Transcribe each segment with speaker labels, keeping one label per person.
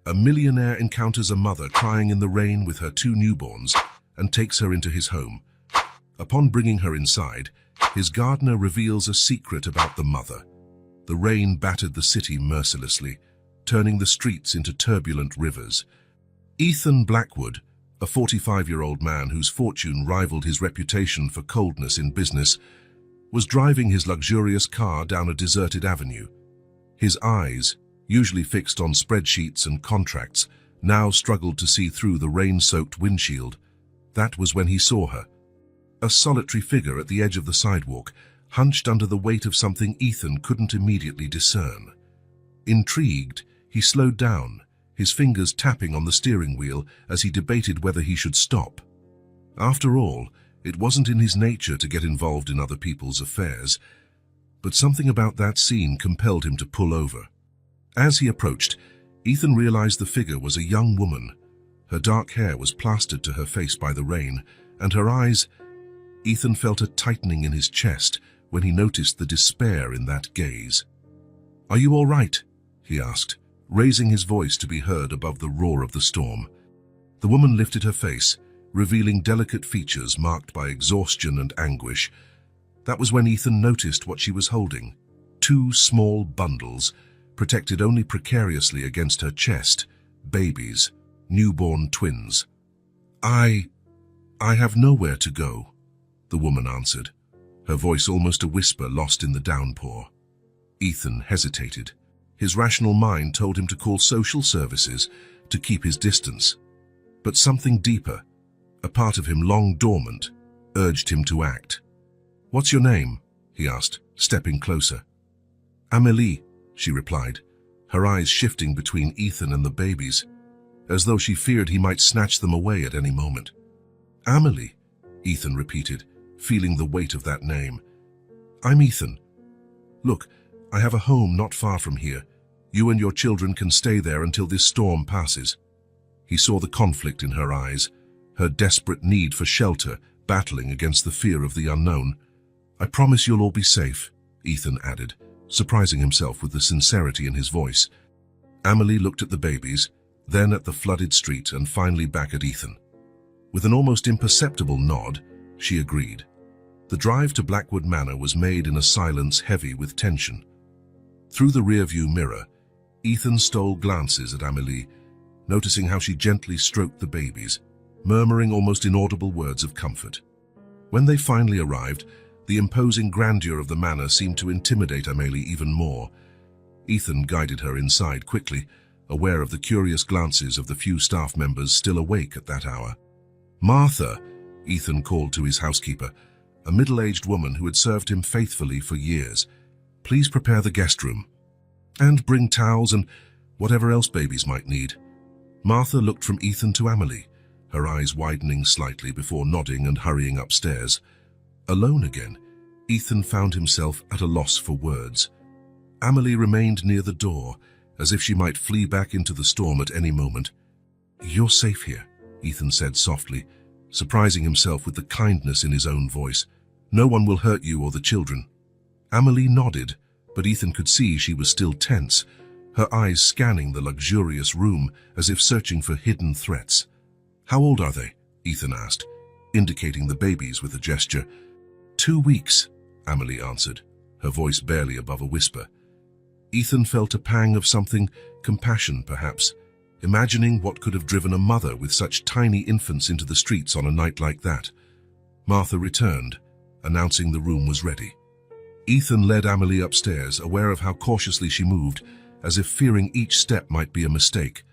Speaker 1: A millionaire encounters a mother crying in the rain with her two newborns and takes her into his home. Upon bringing her inside, his gardener reveals a secret about the mother. The rain battered the city mercilessly, turning the streets into turbulent rivers. Ethan Blackwood, a 45-year-old man whose fortune rivaled his reputation for coldness in business, was driving his luxurious car down a deserted avenue. His eyes, usually fixed on spreadsheets and contracts, now struggled to see through the rain-soaked windshield. That was when he saw her. A solitary figure at the edge of the sidewalk, hunched under the weight of something Ethan couldn't immediately discern. Intrigued, he slowed down, his fingers tapping on the steering wheel as he debated whether he should stop. After all, it wasn't in his nature to get involved in other people's affairs, but something about that scene compelled him to pull over. As he approached, Ethan realized the figure was a young woman. Her dark hair was plastered to her face by the rain, and her eyes— Ethan felt a tightening in his chest when he noticed the despair in that gaze. "Are you all right?" he asked, raising his voice to be heard above the roar of the storm. The woman lifted her face, revealing delicate features marked by exhaustion and anguish. That was when Ethan noticed what she was holding: two small bundles, protected only precariously against her chest, babies, newborn twins. I have nowhere to go," the woman answered, her voice almost a whisper lost in the downpour. Ethan hesitated. His rational mind told him to call social services to keep his distance. But something deeper, a part of him long dormant, urged him to act. "What's your name?" he asked, stepping closer. "Amélie," she replied, her eyes shifting between Ethan and the babies, as though she feared he might snatch them away at any moment. "Amélie," Ethan repeated, feeling the weight of that name. "I'm Ethan. Look, I have a home not far from here. You and your children can stay there until this storm passes." He saw the conflict in her eyes, her desperate need for shelter, battling against the fear of the unknown. "I promise you'll all be safe," Ethan added, surprising himself with the sincerity in his voice. Amélie looked at the babies, then at the flooded street, and finally back at Ethan. With an almost imperceptible nod, she agreed. The drive to Blackwood Manor was made in a silence heavy with tension. Through the rearview mirror, Ethan stole glances at Amélie, noticing how she gently stroked the babies, murmuring almost inaudible words of comfort. When they finally arrived, the imposing grandeur of the manor seemed to intimidate Amélie even more. Ethan guided her inside quickly, aware of the curious glances of the few staff members still awake at that hour. "Martha," Ethan called to his housekeeper, a middle-aged woman who had served him faithfully for years. "Please prepare the guest room. And bring towels and whatever else babies might need." Martha looked from Ethan to Amélie, her eyes widening slightly before nodding and hurrying upstairs. Alone again, Ethan found himself at a loss for words. Amélie remained near the door, as if she might flee back into the storm at any moment. "You're safe here," Ethan said softly, surprising himself with the kindness in his own voice. "No one will hurt you or the children." Amélie nodded, but Ethan could see she was still tense, her eyes scanning the luxurious room as if searching for hidden threats. "How old are they?" Ethan asked, indicating the babies with a gesture. 2 weeks, Amélie answered, her voice barely above a whisper. Ethan felt a pang of something, compassion perhaps, imagining what could have driven a mother with such tiny infants into the streets on a night like that. Martha returned, announcing the room was ready. Ethan led Amélie upstairs, aware of how cautiously she moved, as if fearing each step might be a mistake.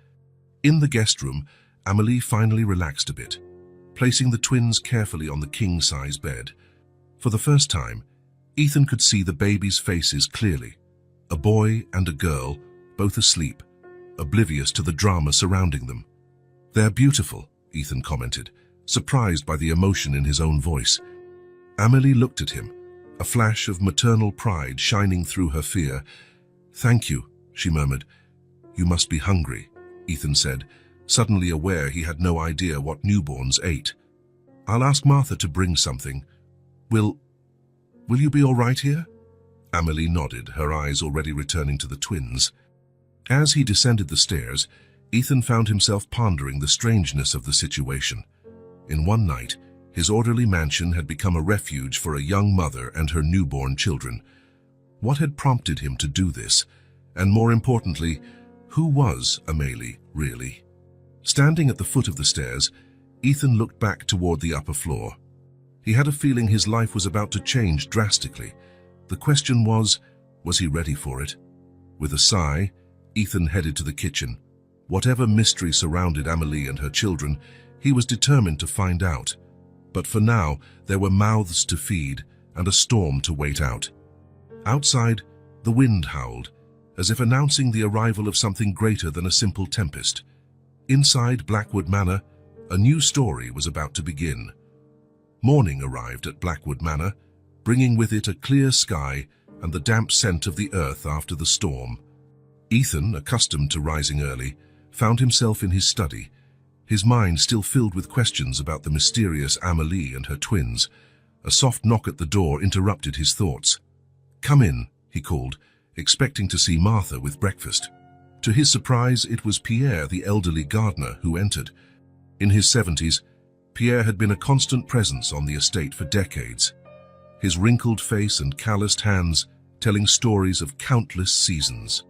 Speaker 1: In the guest room, Amélie finally relaxed a bit, placing the twins carefully on the king-size bed. For the first time, Ethan could see the babies' faces clearly. A boy and a girl, both asleep, oblivious to the drama surrounding them. "They're beautiful," Ethan commented, surprised by the emotion in his own voice. Amélie looked at him, a flash of maternal pride shining through her fear. "Thank you," she murmured. "You must be hungry," Ethan said, suddenly aware he had no idea what newborns ate. "I'll ask Martha to bring something. Will you be all right here?" Amélie nodded, her eyes already returning to the twins. As he descended the stairs, Ethan found himself pondering the strangeness of the situation. In one night, his orderly mansion had become a refuge for a young mother and her newborn children. What had prompted him to do this? And more importantly, who was Amélie, really? Standing at the foot of the stairs, Ethan looked back toward the upper floor. He had a feeling his life was about to change drastically. The question was he ready for it? With a sigh, Ethan headed to the kitchen. Whatever mystery surrounded Amélie and her children, he was determined to find out. But for now, there were mouths to feed and a storm to wait out. Outside, the wind howled, as if announcing the arrival of something greater than a simple tempest. Inside Blackwood Manor, a new story was about to begin. Morning arrived at Blackwood Manor, bringing with it a clear sky and the damp scent of the earth after the storm. Ethan, accustomed to rising early, found himself in his study, his mind still filled with questions about the mysterious Amélie and her twins. A soft knock at the door interrupted his thoughts. "Come in," he called, expecting to see Martha with breakfast. To his surprise, it was Pierre, the elderly gardener, who entered. In his 70s, Pierre had been a constant presence on the estate for decades, his wrinkled face and calloused hands telling stories of countless seasons.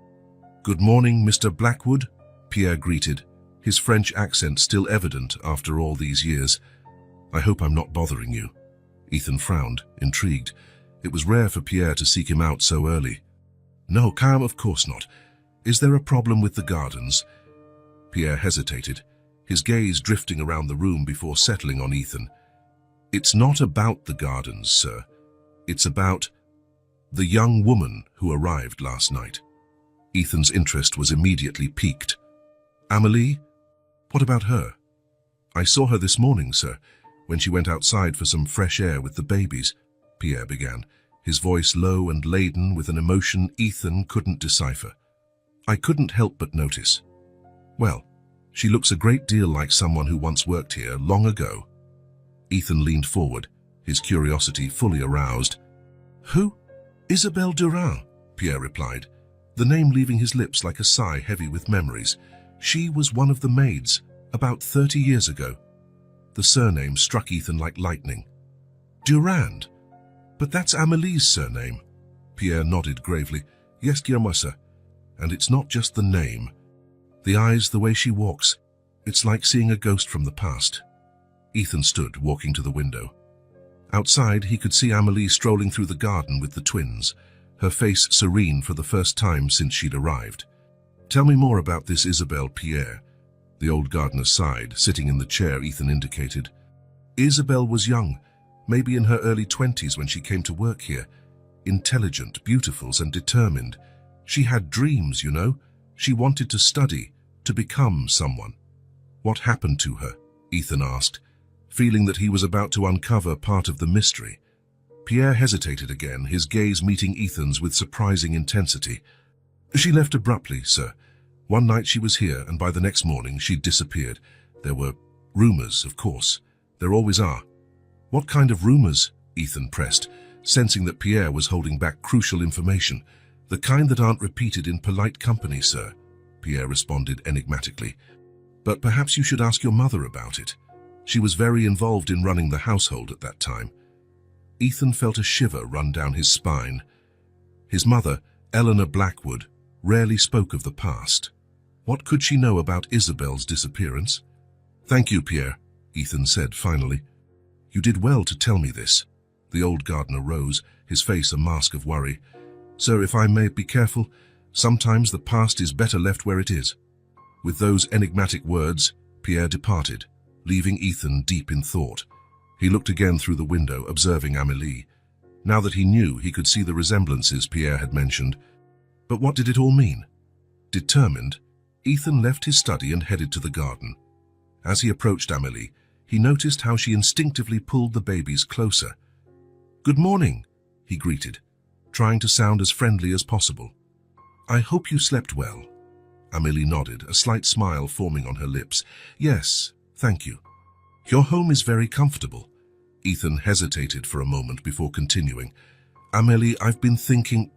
Speaker 1: "Good morning, Mr. Blackwood," Pierre greeted, his French accent still evident after all these years. "I hope I'm not bothering you." Ethan frowned, intrigued. It was rare for Pierre to seek him out so early. "No, Cam, of course not. Is there a problem with the gardens?" Pierre hesitated, his gaze drifting around the room before settling on Ethan. "It's not about the gardens, sir. It's about the young woman who arrived last night." Ethan's interest was immediately piqued. "Amélie? What about her?" "I saw her this morning, sir, when she went outside for some fresh air with the babies," Pierre began, his voice low and laden with an emotion Ethan couldn't decipher. "I couldn't help but notice. Well, she looks a great deal like someone who once worked here long ago." Ethan leaned forward, his curiosity fully aroused. "Who? Isabelle Durand," Pierre replied, the name leaving his lips like a sigh heavy with memories. "She was one of the maids, about 30 years ago." The surname struck Ethan like lightning. "Durand? But that's Amélie's surname." Pierre nodded gravely. "Yes, Guillermo, sir. And it's not just the name. The eyes, the way she walks. It's like seeing a ghost from the past." Ethan stood, walking to the window. Outside, he could see Amélie strolling through the garden with the twins, her face serene for the first time since she'd arrived. "Tell me more about this Isabelle, Pierre." The old gardener sighed, sitting in the chair Ethan indicated. "Isabelle was young, maybe in her early 20s when she came to work here. Intelligent, beautiful, and determined. She had dreams, you know. She wanted to study, to become someone." "What happened to her?" Ethan asked, feeling that he was about to uncover part of the mystery. Pierre hesitated again, his gaze meeting Ethan's with surprising intensity. "She left abruptly, sir. One night she was here, and by the next morning she'd disappeared. There were rumors, of course. There always are." "What kind of rumors?" Ethan pressed, sensing that Pierre was holding back crucial information. "The kind that aren't repeated in polite company, sir," Pierre responded enigmatically. "But perhaps you should ask your mother about it. She was very involved in running the household at that time." Ethan felt a shiver run down his spine. His mother, Eleanor Blackwood, rarely spoke of the past. What could she know about Isabelle's disappearance? "Thank you, Pierre," Ethan said finally. "You did well to tell me this." The old gardener rose, his face a mask of worry. "Sir, if I may be careful, sometimes the past is better left where it is." With those enigmatic words, Pierre departed, leaving Ethan deep in thought. He looked again through the window, observing Amélie. Now that he knew, he could see the resemblances Pierre had mentioned. But what did it all mean? Determined, Ethan left his study and headed to the garden. As he approached Amélie, he noticed how she instinctively pulled the babies closer. "Good morning," he greeted, trying to sound as friendly as possible. "I hope you slept well." Amélie nodded, a slight smile forming on her lips. "Yes, thank you. Your home is very comfortable." Ethan hesitated for a moment before continuing. "Amélie, I've been thinking.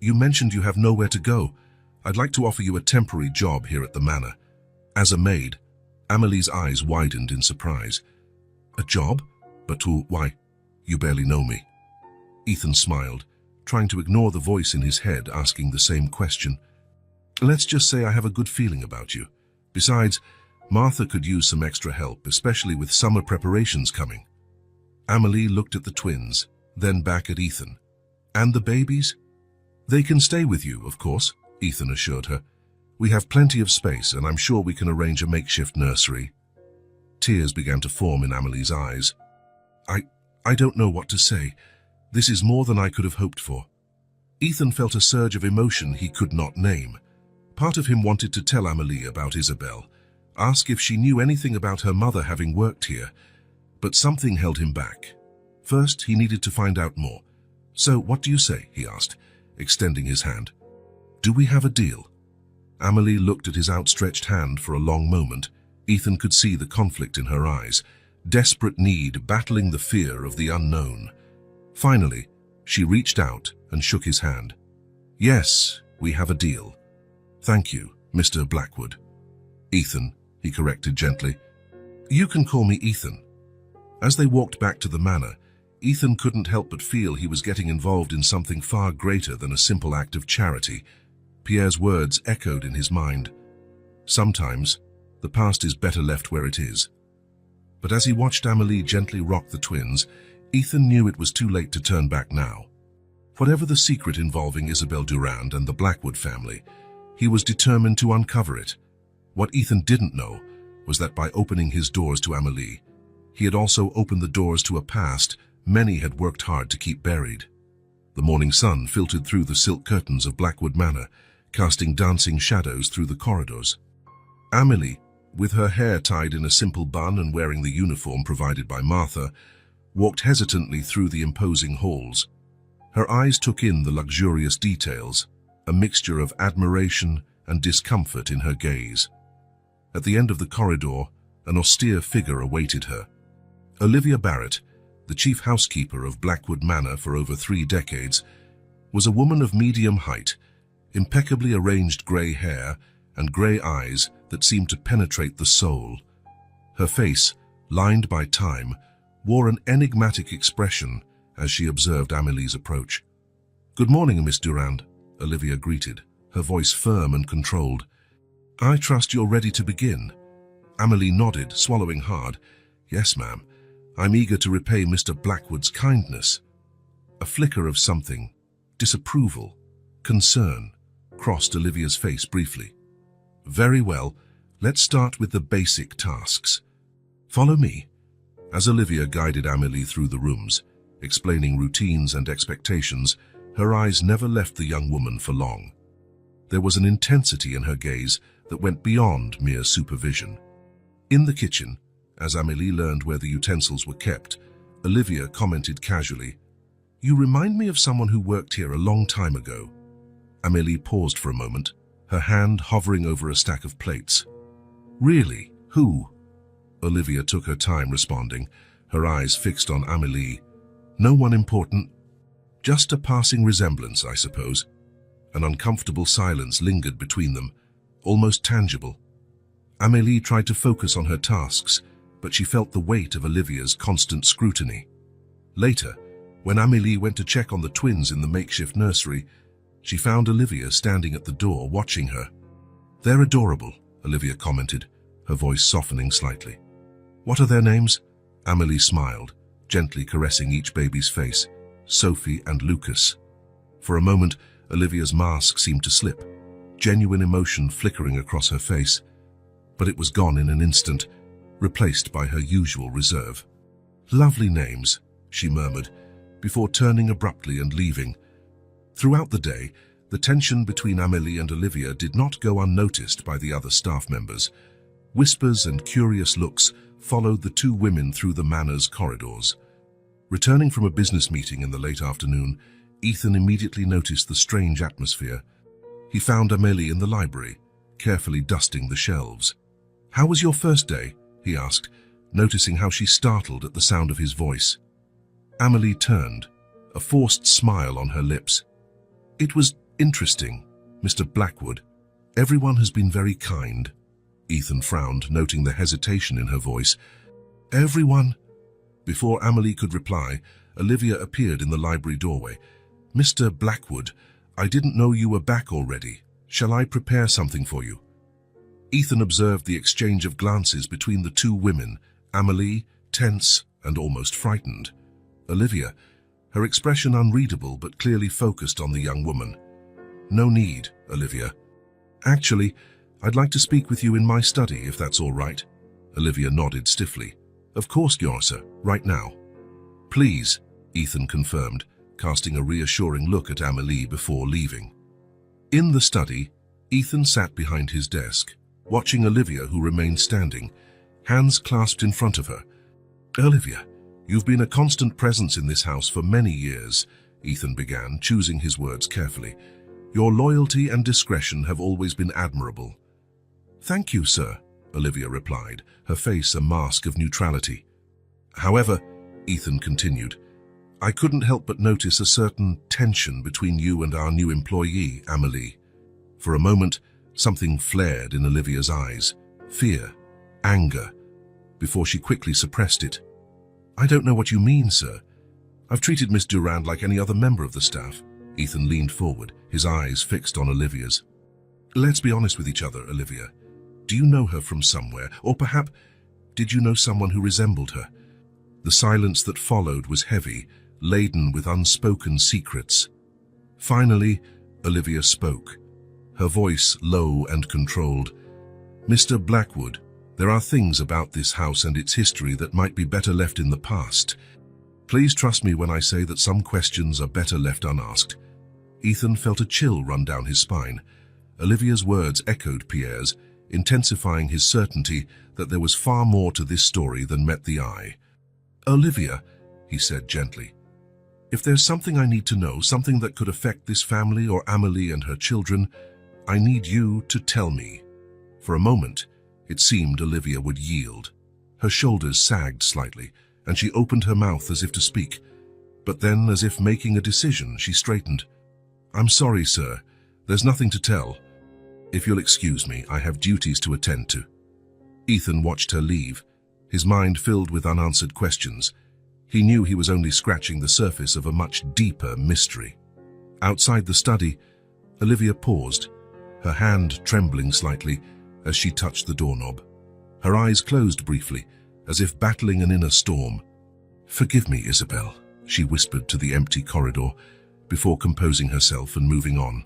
Speaker 1: You mentioned you have nowhere to go. I'd like to offer you a temporary job here at the manor. As a maid, Amelie's eyes widened in surprise. A job? But why? You barely know me. Ethan smiled, trying to ignore the voice in his head asking the same question. Let's just say I have a good feeling about you. Besides, Martha could use some extra help, especially with summer preparations coming. Amelie looked at the twins, then back at Ethan. And the babies? They can stay with you, of course, Ethan assured her. We have plenty of space, and I'm sure we can arrange a makeshift nursery. Tears began to form in Amelie's eyes. I don't know what to say. This is more than I could have hoped for. Ethan felt a surge of emotion he could not name. Part of him wanted to tell Amelie about Isabel, ask if she knew anything about her mother having worked here, but something held him back. First, he needed to find out more. So, what do you say? He asked, extending his hand. Do we have a deal? Amelie looked at his outstretched hand for a long moment. Ethan could see the conflict in her eyes, desperate need battling the fear of the unknown. Finally, she reached out and shook his hand. Yes, we have a deal. Thank you, Mr. Blackwood. Ethan, he corrected gently. You can call me Ethan. As they walked back to the manor, Ethan couldn't help but feel he was getting involved in something far greater than a simple act of charity. Pierre's words echoed in his mind. Sometimes, the past is better left where it is. But as he watched Amelie gently rock the twins, Ethan knew it was too late to turn back now. Whatever the secret involving Isabel Durand and the Blackwood family, he was determined to uncover it. What Ethan didn't know was that by opening his doors to Amelie, he had also opened the doors to a past many had worked hard to keep buried. The morning sun filtered through the silk curtains of Blackwood Manor, casting dancing shadows through the corridors. Amelie, with her hair tied in a simple bun and wearing the uniform provided by Martha, walked hesitantly through the imposing halls. Her eyes took in the luxurious details, a mixture of admiration and discomfort in her gaze. At the end of the corridor, an austere figure awaited her. Olivia Barrett, the chief housekeeper of Blackwood Manor for over 3 decades, was a woman of medium height, impeccably arranged grey hair and grey eyes that seemed to penetrate the soul. Her face, lined by time, wore an enigmatic expression as she observed Amelie's approach. "Good morning, Miss Durand," Olivia greeted, her voice firm and controlled. "I trust you're ready to begin." Amelie nodded, swallowing hard. "Yes, ma'am. I'm eager to repay Mr. Blackwood's kindness." A flicker of something, disapproval, concern, crossed Olivia's face briefly. "Very well, let's start with the basic tasks. Follow me." As Olivia guided Amelie through the rooms, explaining routines and expectations, her eyes never left the young woman for long. There was an intensity in her gaze that went beyond mere supervision. In the kitchen, as Amelie learned where the utensils were kept, Olivia commented casually, "You remind me of someone who worked here a long time ago." Amelie paused for a moment, her hand hovering over a stack of plates. "Really? Who?" Olivia took her time responding, her eyes fixed on Amelie. "No one important. Just a passing resemblance, I suppose." An uncomfortable silence lingered between them, almost tangible. Amelie tried to focus on her tasks, but she felt the weight of Olivia's constant scrutiny. Later, when Amelie went to check on the twins in the makeshift nursery, she found Olivia standing at the door watching her. "They're adorable," Olivia commented, her voice softening slightly. "What are their names?" Amelie smiled, gently caressing each baby's face. "Sophie and Lucas." For a moment, Olivia's mask seemed to slip, genuine emotion flickering across her face, but it was gone in an instant, replaced by her usual reserve. "Lovely names," she murmured, before turning abruptly and leaving. Throughout the day, the tension between Amelie and Olivia did not go unnoticed by the other staff members. Whispers and curious looks followed the two women through the manor's corridors. Returning from a business meeting in the late afternoon, Ethan immediately noticed the strange atmosphere. He found Amelie in the library, carefully dusting the shelves. "How was your first day?" he asked, noticing how she startled at the sound of his voice. Amelie turned, a forced smile on her lips. "It was interesting, Mr. Blackwood. Everyone has been very kind." Ethan frowned, noting the hesitation in her voice. Everyone? Before Amelie could reply, Olivia appeared in the library doorway. Mr. Blackwood, I didn't know you were back already. Shall I prepare something for you? Ethan observed the exchange of glances between the two women, Amelie, tense and almost frightened. Olivia, her expression unreadable but clearly focused on the young woman. No need, Olivia. Actually, I'd like to speak with you in my study, if that's all right. Olivia nodded stiffly. Of course, Your Sir, right now. Please, Ethan confirmed, casting a reassuring look at Amelie before leaving. In the study, Ethan sat behind his desk, watching Olivia, who remained standing, hands clasped in front of her. Olivia, you've been a constant presence in this house for many years, Ethan began, choosing his words carefully. Your loyalty and discretion have always been admirable. Thank you, sir, Olivia replied, her face a mask of neutrality. However, Ethan continued, I couldn't help but notice a certain tension between you and our new employee, Amelie. For a moment, something flared in Olivia's eyes, fear, anger, before she quickly suppressed it. I don't know what you mean, sir. I've treated Miss Durand like any other member of the staff. Ethan leaned forward, his eyes fixed on Olivia's. Let's be honest with each other, Olivia. Do you know her from somewhere, or perhaps did you know someone who resembled her? The silence that followed was heavy, laden with unspoken secrets. Finally, Olivia spoke, her voice low and controlled. Mr. Blackwood, there are things about this house and its history that might be better left in the past. Please trust me when I say that some questions are better left unasked. Ethan felt a chill run down his spine. Olivia's words echoed Pierre's, intensifying his certainty that there was far more to this story than met the eye. Olivia, he said gently, if there's something I need to know, something that could affect this family or Amelie and her children, I need you to tell me. For a moment, it seemed Olivia would yield. Her shoulders sagged slightly, and she opened her mouth as if to speak. But then, as if making a decision, she straightened. I'm sorry, sir. There's nothing to tell. If you'll excuse me, I have duties to attend to. Ethan watched her leave, his mind filled with unanswered questions. He knew he was only scratching the surface of a much deeper mystery. Outside the study, Olivia paused, her hand trembling slightly as she touched the doorknob. Her eyes closed briefly, as if battling an inner storm. Forgive me, Isabel, she whispered to the empty corridor, before composing herself and moving on,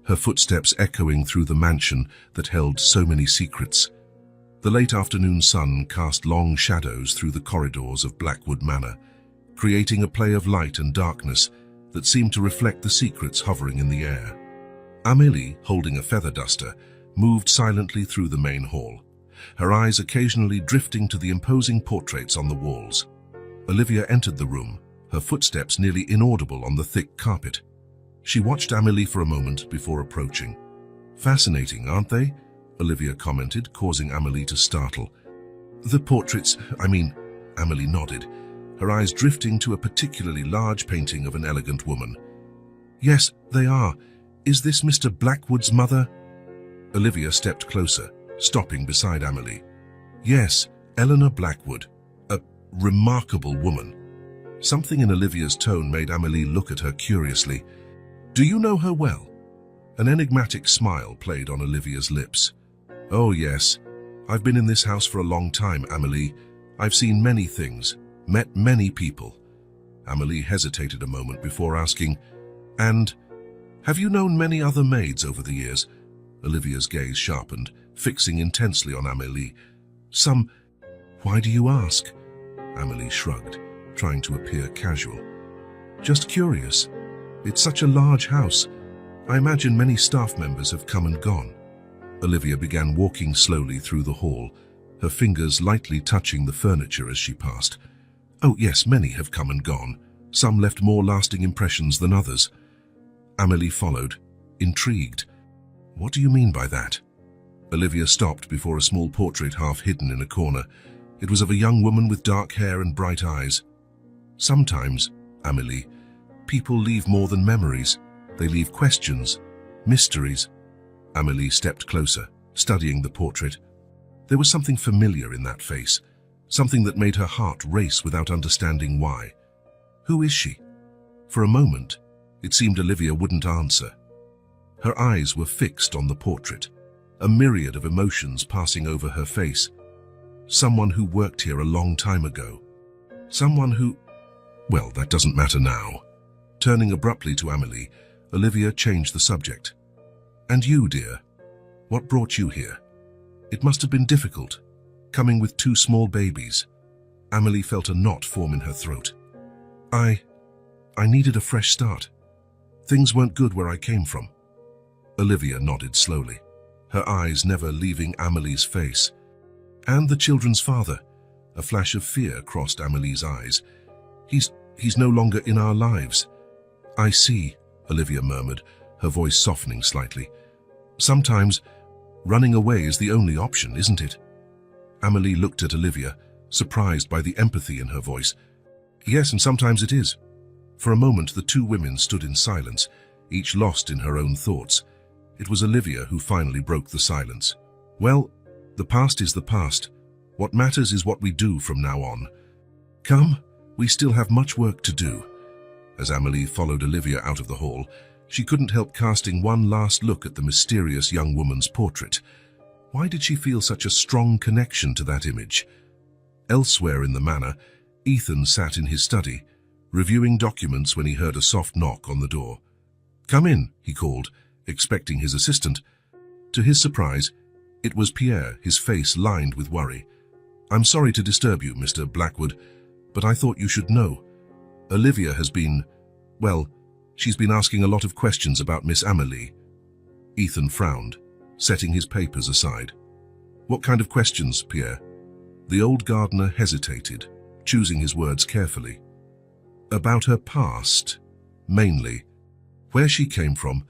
Speaker 1: her footsteps echoing through the mansion that held so many secrets. The late afternoon sun cast long shadows through the corridors of Blackwood Manor, creating a play of light and darkness that seemed to reflect the secrets hovering in the air. Amelie, holding a feather duster, moved silently through the main hall, her eyes occasionally drifting to the imposing portraits on the walls. Olivia entered the room, her footsteps nearly inaudible on the thick carpet. She watched Amelie for a moment before approaching. Fascinating, aren't they? Olivia commented, causing Amelie to startle. The portraits, Amelie nodded, her eyes drifting to a particularly large painting of an elegant woman. Yes, they are. Is this Mr. Blackwood's mother? Olivia stepped closer, stopping beside Amelie. Yes, Eleanor Blackwood, a remarkable woman. Something in Olivia's tone made Amelie look at her curiously. Do you know her well? An enigmatic smile played on Olivia's lips. Oh yes, I've been in this house for a long time, Amelie. I've seen many things, met many people. Amelie hesitated a moment before asking, and have you known many other maids over the years? Olivia's gaze sharpened, fixing intensely on Amelie. Some. Why do you ask? Amelie shrugged, trying to appear casual. Just curious. It's such a large house. I imagine many staff members have come and gone. Olivia began walking slowly through the hall, her fingers lightly touching the furniture as she passed. Oh yes, many have come and gone. Some left more lasting impressions than others. Amelie followed, intrigued. What do you mean by that? Olivia stopped before a small portrait half hidden in a corner. It was of a young woman with dark hair and bright eyes. Sometimes, Amelie, people leave more than memories. They leave questions, mysteries. Amelie stepped closer, studying the portrait. There was something familiar in that face, something that made her heart race without understanding why. Who is she? For a moment, it seemed Olivia wouldn't answer. Her eyes were fixed on the portrait, a myriad of emotions passing over her face. Someone who worked here a long time ago. Someone who... Well, that doesn't matter now. Turning abruptly to Amélie, Olivia changed the subject. And you, dear, what brought you here? It must have been difficult, coming with 2 small babies. Amélie felt a knot form in her throat. I needed a fresh start. Things weren't good where I came from. Olivia nodded slowly, her eyes never leaving Amélie's face. And the children's father. A flash of fear crossed Amélie's eyes. He's no longer in our lives. I see, Olivia murmured, her voice softening slightly. Sometimes, running away is the only option, isn't it? Amélie looked at Olivia, surprised by the empathy in her voice. Yes, and sometimes it is. For a moment, the 2 women stood in silence, each lost in her own thoughts. It was Olivia who finally broke the silence. Well, the past is the past. What matters is what we do from now on. Come, we still have much work to do. As Amélie followed Olivia out of the hall, she couldn't help casting one last look at the mysterious young woman's portrait. Why did she feel such a strong connection to that image? Elsewhere in the manor, Ethan sat in his study, reviewing documents when he heard a soft knock on the door. Come in, he called, expecting his assistant. To his surprise, it was Pierre, his face lined with worry. I'm sorry to disturb you, Mr. Blackwood, but I thought you should know. Olivia has been, well, she's been asking a lot of questions about Miss Amélie. Ethan frowned, setting his papers aside. What kind of questions, Pierre? The old gardener hesitated, choosing his words carefully. About her past, mainly. Where she came from,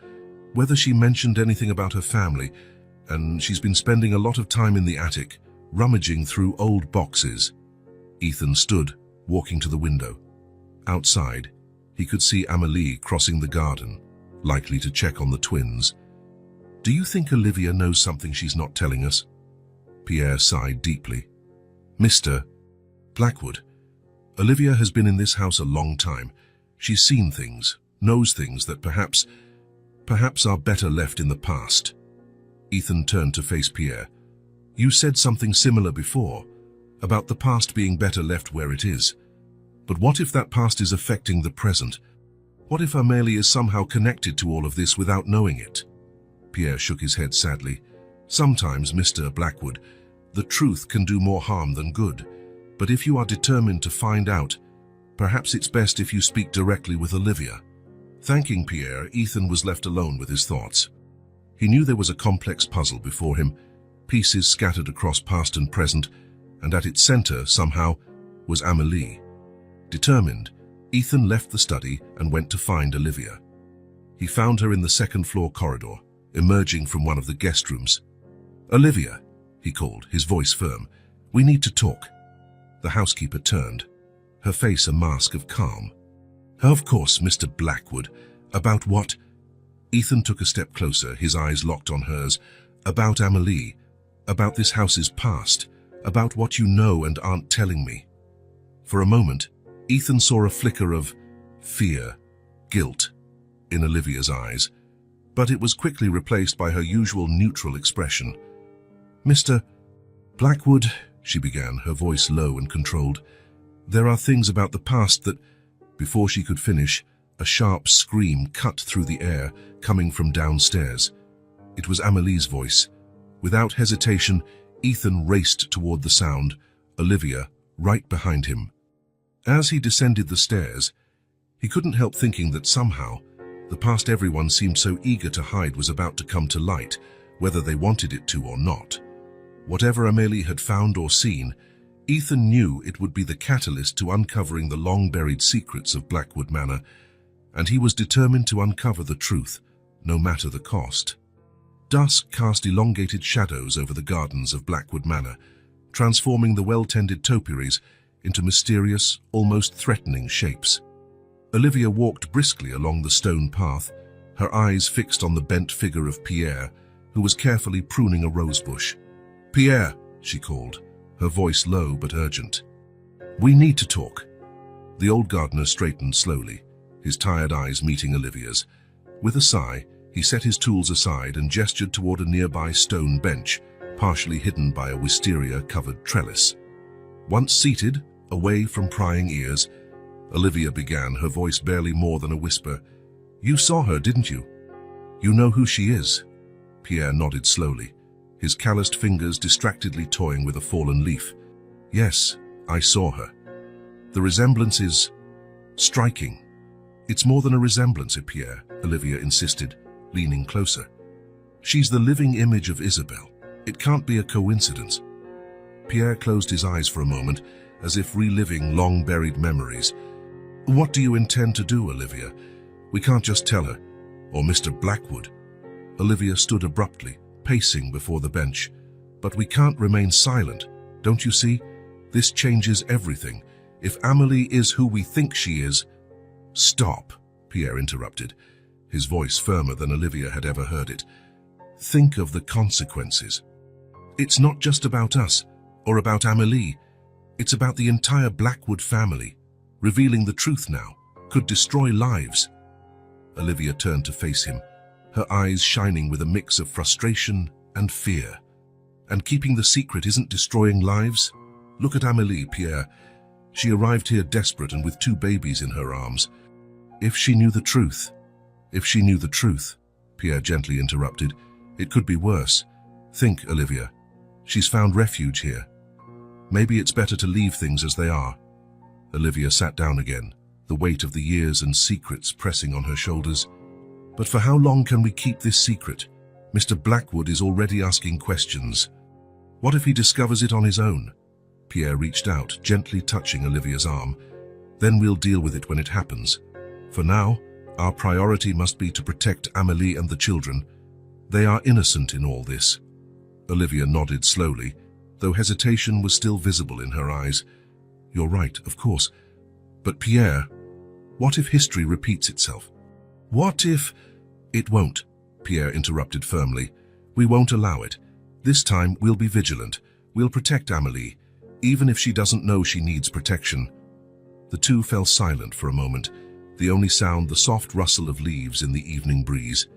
Speaker 1: whether she mentioned anything about her family, and she's been spending a lot of time in the attic, rummaging through old boxes. Ethan stood, walking to the window. Outside, he could see Amélie crossing the garden, likely to check on the twins. Do you think Olivia knows something she's not telling us? Pierre sighed deeply. Mr. Blackwood, Olivia has been in this house a long time. She's seen things, knows things that perhaps are better left in the past. Ethan turned to face Pierre. You said something similar before, about the past being better left where it is. But what if that past is affecting the present? What if Amélie is somehow connected to all of this without knowing it? Pierre shook his head sadly. Sometimes, Mr. Blackwood, the truth can do more harm than good. But if you are determined to find out, perhaps it's best if you speak directly with Olivia. Thanking Pierre, Ethan was left alone with his thoughts. He knew there was a complex puzzle before him, pieces scattered across past and present, and at its center, somehow, was Amélie. Determined, Ethan left the study and went to find Olivia. He found her in the second-floor corridor, emerging from one of the guest rooms. Olivia, he called, his voice firm. We need to talk. The housekeeper turned, her face a mask of calm. Of course, Mr. Blackwood. About what? Ethan took a step closer, his eyes locked on hers. About Amélie, about this house's past, about what you know and aren't telling me. For a moment, Ethan saw a flicker of fear, guilt, in Olivia's eyes, but it was quickly replaced by her usual neutral expression. Mr. Blackwood, she began, her voice low and controlled, there are things about the past that... Before she could finish, a sharp scream cut through the air, coming from downstairs. It was Amélie's voice. Without hesitation, Ethan raced toward the sound, Olivia right behind him. As he descended the stairs, he couldn't help thinking that somehow, the past everyone seemed so eager to hide was about to come to light, whether they wanted it to or not. Whatever Amélie had found or seen, Ethan knew it would be the catalyst to uncovering the long-buried secrets of Blackwood Manor, and he was determined to uncover the truth, no matter the cost. Dusk cast elongated shadows over the gardens of Blackwood Manor, transforming the well-tended topiaries into mysterious, almost threatening shapes. Olivia walked briskly along the stone path, her eyes fixed on the bent figure of Pierre, who was carefully pruning a rosebush. "Pierre," she called, her voice low but urgent. "We need to talk." The old gardener straightened slowly, his tired eyes meeting Olivia's. With a sigh, he set his tools aside and gestured toward a nearby stone bench, partially hidden by a wisteria-covered trellis. Once seated, away from prying ears, Olivia began, her voice barely more than a whisper. "You saw her, didn't you? You know who she is?" Pierre nodded slowly, his calloused fingers distractedly toying with a fallen leaf. "Yes, I saw her. The resemblance is striking." "It's more than a resemblance, Pierre," Olivia insisted, leaning closer. "She's the living image of Isabel. It can't be a coincidence." Pierre closed his eyes for a moment, as if reliving long-buried memories. "What do you intend to do, Olivia? We can't just tell her. Or Mr. Blackwood." Olivia stood abruptly, pacing before the bench. "But we can't remain silent. Don't you see? This changes everything. If Amélie is who we think she is—" "Stop," Pierre interrupted, his voice firmer than Olivia had ever heard it. "Think of the consequences. It's not just about us, or about Amélie. It's about the entire Blackwood family. Revealing the truth now could destroy lives." Olivia turned to face him, her eyes shining with a mix of frustration and fear. "And keeping the secret isn't destroying lives? Look at Amélie, Pierre. She arrived here desperate and with 2 babies in her arms. If she knew the truth, Pierre gently interrupted, it could be worse. Think, Olivia. She's found refuge here. Maybe it's better to leave things as they are." Olivia sat down again, the weight of the years and secrets pressing on her shoulders. "But for how long can we keep this secret? Mr. Blackwood is already asking questions. What if he discovers it on his own?" Pierre reached out, gently touching Olivia's arm. "Then we'll deal with it when it happens. For now, our priority must be to protect Amélie and the children. They are innocent in all this." Olivia nodded slowly, though hesitation was still visible in her eyes. "You're right, of course. But Pierre, what if history repeats itself? What if—" "It won't," Pierre interrupted firmly. "We won't allow it. This time we'll be vigilant. We'll protect Amélie, even if she doesn't know she needs protection." The two fell silent for a moment, the only sound the soft rustle of leaves in the evening breeze.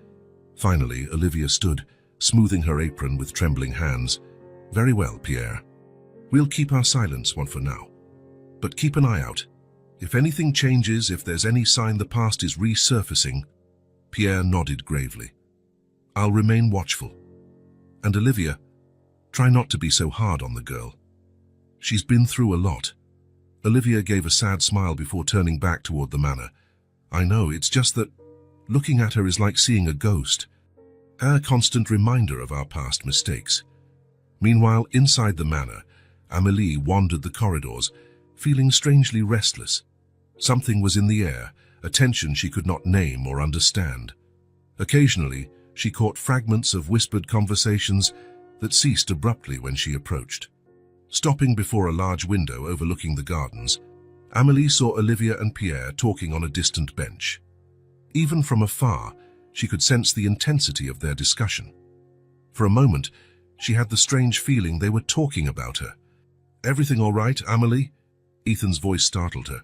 Speaker 1: Finally, Olivia stood, smoothing her apron with trembling hands. "Very well, Pierre. We'll keep our silence one for now. But keep an eye out. If anything changes, if there's any sign the past is resurfacing—" Pierre nodded gravely. "I'll remain watchful. And Olivia, try not to be so hard on the girl. She's been through a lot." Olivia gave a sad smile before turning back toward the manor. "I know, it's just that looking at her is like seeing a ghost. A constant reminder of our past mistakes." Meanwhile, inside the manor, Amélie wandered the corridors, feeling strangely restless. Something was in the air, a tension she could not name or understand. Occasionally, she caught fragments of whispered conversations that ceased abruptly when she approached. Stopping before a large window overlooking the gardens, Amélie saw Olivia and Pierre talking on a distant bench. Even from afar, she could sense the intensity of their discussion. For a moment, she had the strange feeling they were talking about her. "Everything all right, Amélie?" Ethan's voice startled her.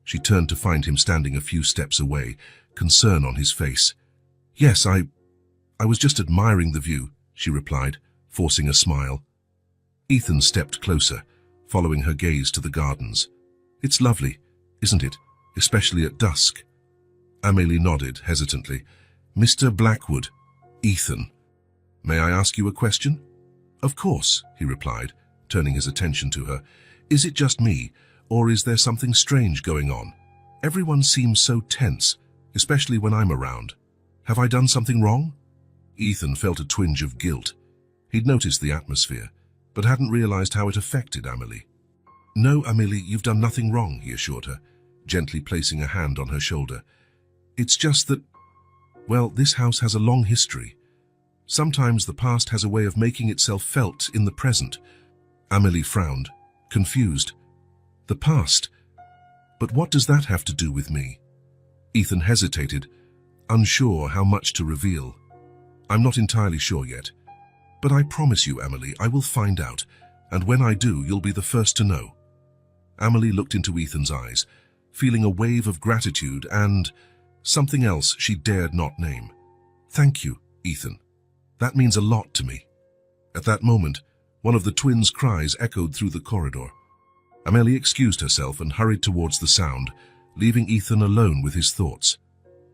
Speaker 1: She turned to find him standing a few steps away, concern on his face. "Yes, I was just admiring the view," she replied, forcing a smile. Ethan stepped closer, following her gaze to the gardens. "It's lovely, isn't it? Especially at dusk." Amélie nodded hesitantly. "Mr. Blackwood." "Ethan. May I ask you a question?" "Of course," he replied, turning his attention to her. "Is it just me, or is there something strange going on? Everyone seems so tense, especially when I'm around. Have I done something wrong?" Ethan felt a twinge of guilt. He'd noticed the atmosphere, but hadn't realized how it affected Amélie. "No, Amélie, you've done nothing wrong," he assured her, gently placing a hand on her shoulder. "It's just that, well, this house has a long history. Sometimes the past has a way of making itself felt in the present." Amélie frowned, confused. "The past? But what does that have to do with me?" Ethan hesitated, unsure how much to reveal. "I'm not entirely sure yet. But I promise you, Amélie, I will find out. And when I do, you'll be the first to know." Amelie looked into Ethan's eyes, feeling a wave of gratitude and something else she dared not name. "Thank you, Ethan. That means a lot to me." At that moment, one of the twins' cries echoed through the corridor. Amelie excused herself and hurried towards the sound, leaving Ethan alone with his thoughts.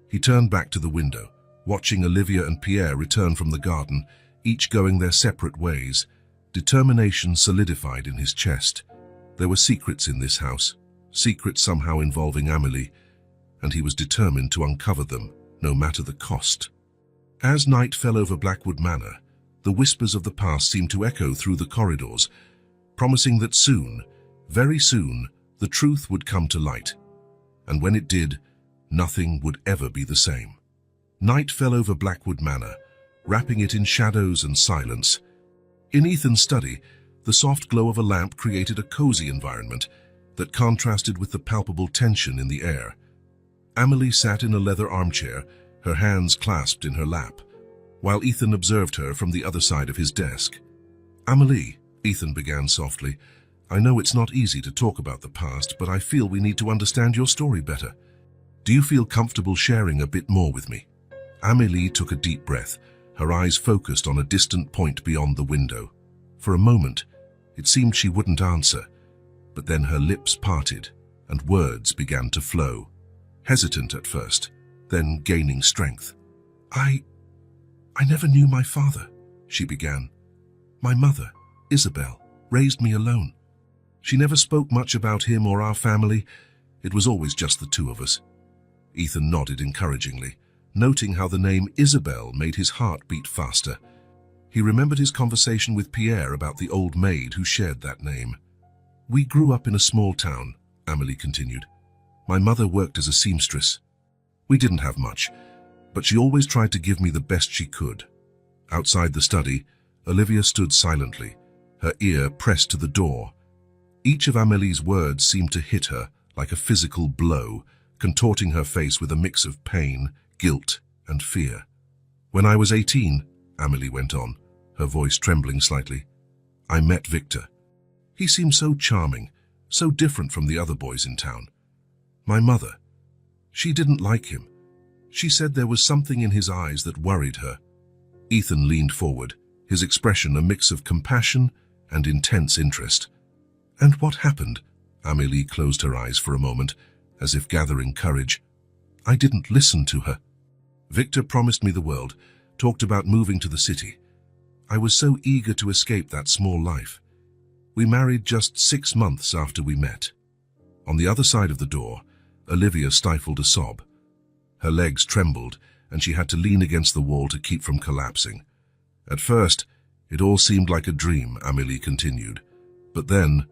Speaker 1: He turned back to the window, watching Olivia and Pierre return from the garden, each going their separate ways. Determination solidified in his chest. There were secrets in this house, secrets somehow involving Amelie, and he was determined to uncover them, no matter the cost. As night fell over Blackwood Manor, the whispers of the past seemed to echo through the corridors, promising that soon, very soon, the truth would come to light. And when it did, nothing would ever be the same. Night fell over Blackwood Manor, wrapping it in shadows and silence. In Ethan's study, the soft glow of a lamp created a cozy environment that contrasted with the palpable tension in the air. Amelie sat in a leather armchair, her hands clasped in her lap, while Ethan observed her from the other side of his desk. "Amelie," Ethan began softly, "I know it's not easy to talk about the past, but I feel we need to understand your story better. Do you feel comfortable sharing a bit more with me?" Amelie took a deep breath, her eyes focused on a distant point beyond the window. For a moment, it seemed she wouldn't answer, but then her lips parted and words began to flow, hesitant at first, then gaining strength. I never knew my father," she began. "My mother, Isabel, raised me alone. She never spoke much about him or our family. It was always just the two of us." Ethan nodded encouragingly, noting how the name Isabel made his heart beat faster. He remembered his conversation with Pierre about the old maid who shared that name. "We grew up in a small town," Amelie continued. "My mother worked as a seamstress. We didn't have much, but she always tried to give me the best she could." Outside the study, Olivia stood silently, her ear pressed to the door. Each of Amelie's words seemed to hit her like a physical blow, contorting her face with a mix of pain, guilt, and fear. "When I was 18, Amelie went on, her voice trembling slightly, "I met Victor. He seemed so charming, so different from the other boys in town. My mother, she didn't like him. She said there was something in his eyes that worried her." Ethan leaned forward, his expression a mix of compassion and intense interest. "And what happened?" Amelie closed her eyes for a moment, as if gathering courage. "I didn't listen to her. Victor promised me the world, talked about moving to the city. I was so eager to escape that small life. We married just 6 months after we met." On the other side of the door, Olivia stifled a sob. Her legs trembled, and she had to lean against the wall to keep from collapsing. "At first, it all seemed like a dream," Amelie continued. "But then,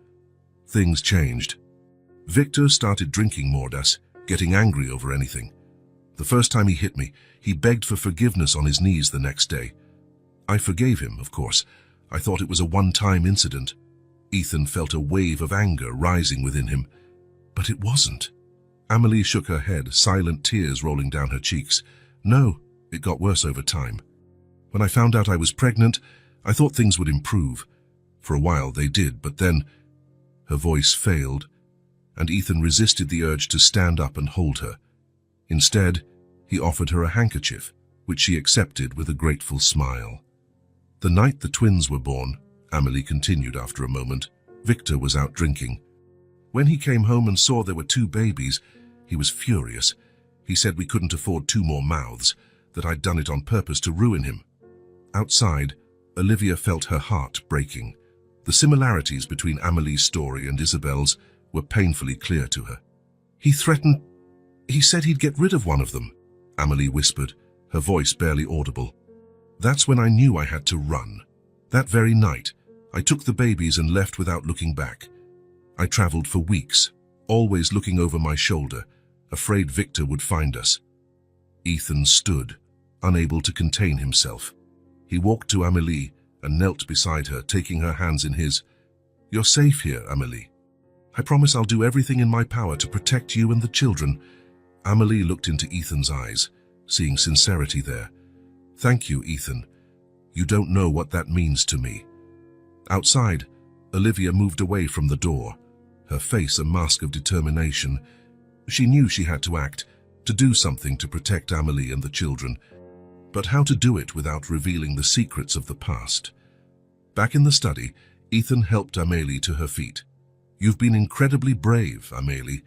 Speaker 1: things changed. Victor started drinking more, getting angry over anything. The first time he hit me, he begged for forgiveness on his knees the next day. I forgave him, of course. I thought it was a one-time incident." Ethan felt a wave of anger rising within him. But it wasn't. Amelie shook her head, silent tears rolling down her cheeks. "No, it got worse over time. When I found out I was pregnant, I thought things would improve. For a while they did, but then..." Her voice failed, and Ethan resisted the urge to stand up and hold her. Instead, he offered her a handkerchief, which she accepted with a grateful smile. "The night the twins were born," Amelie continued after a moment, "Victor was out drinking. When he came home and saw there were 2 babies, he was furious. He said we couldn't afford 2 more mouths, that I'd done it on purpose to ruin him." Outside, Olivia felt her heart breaking. The similarities between Amelie's story and Isabel's were painfully clear to her. He said he'd get rid of one of them," Amelie whispered, her voice barely audible. "That's when I knew I had to run. That very night, I took the babies and left without looking back. I traveled for weeks, always looking over my shoulder, afraid Victor would find us." Ethan stood, unable to contain himself. He walked to Amelie and knelt beside her, taking her hands in his. "You're safe here, Amelie. I promise I'll do everything in my power to protect you and the children." Amelie looked into Ethan's eyes, seeing sincerity there. "Thank you, Ethan. You don't know what that means to me." Outside, Olivia moved away from the door, her face a mask of determination. She knew she had to act, to do something to protect Amelie and the children, but how to do it without revealing the secrets of the past. Back in the study, Ethan helped Amelie to her feet. "You've been incredibly brave, Amelie,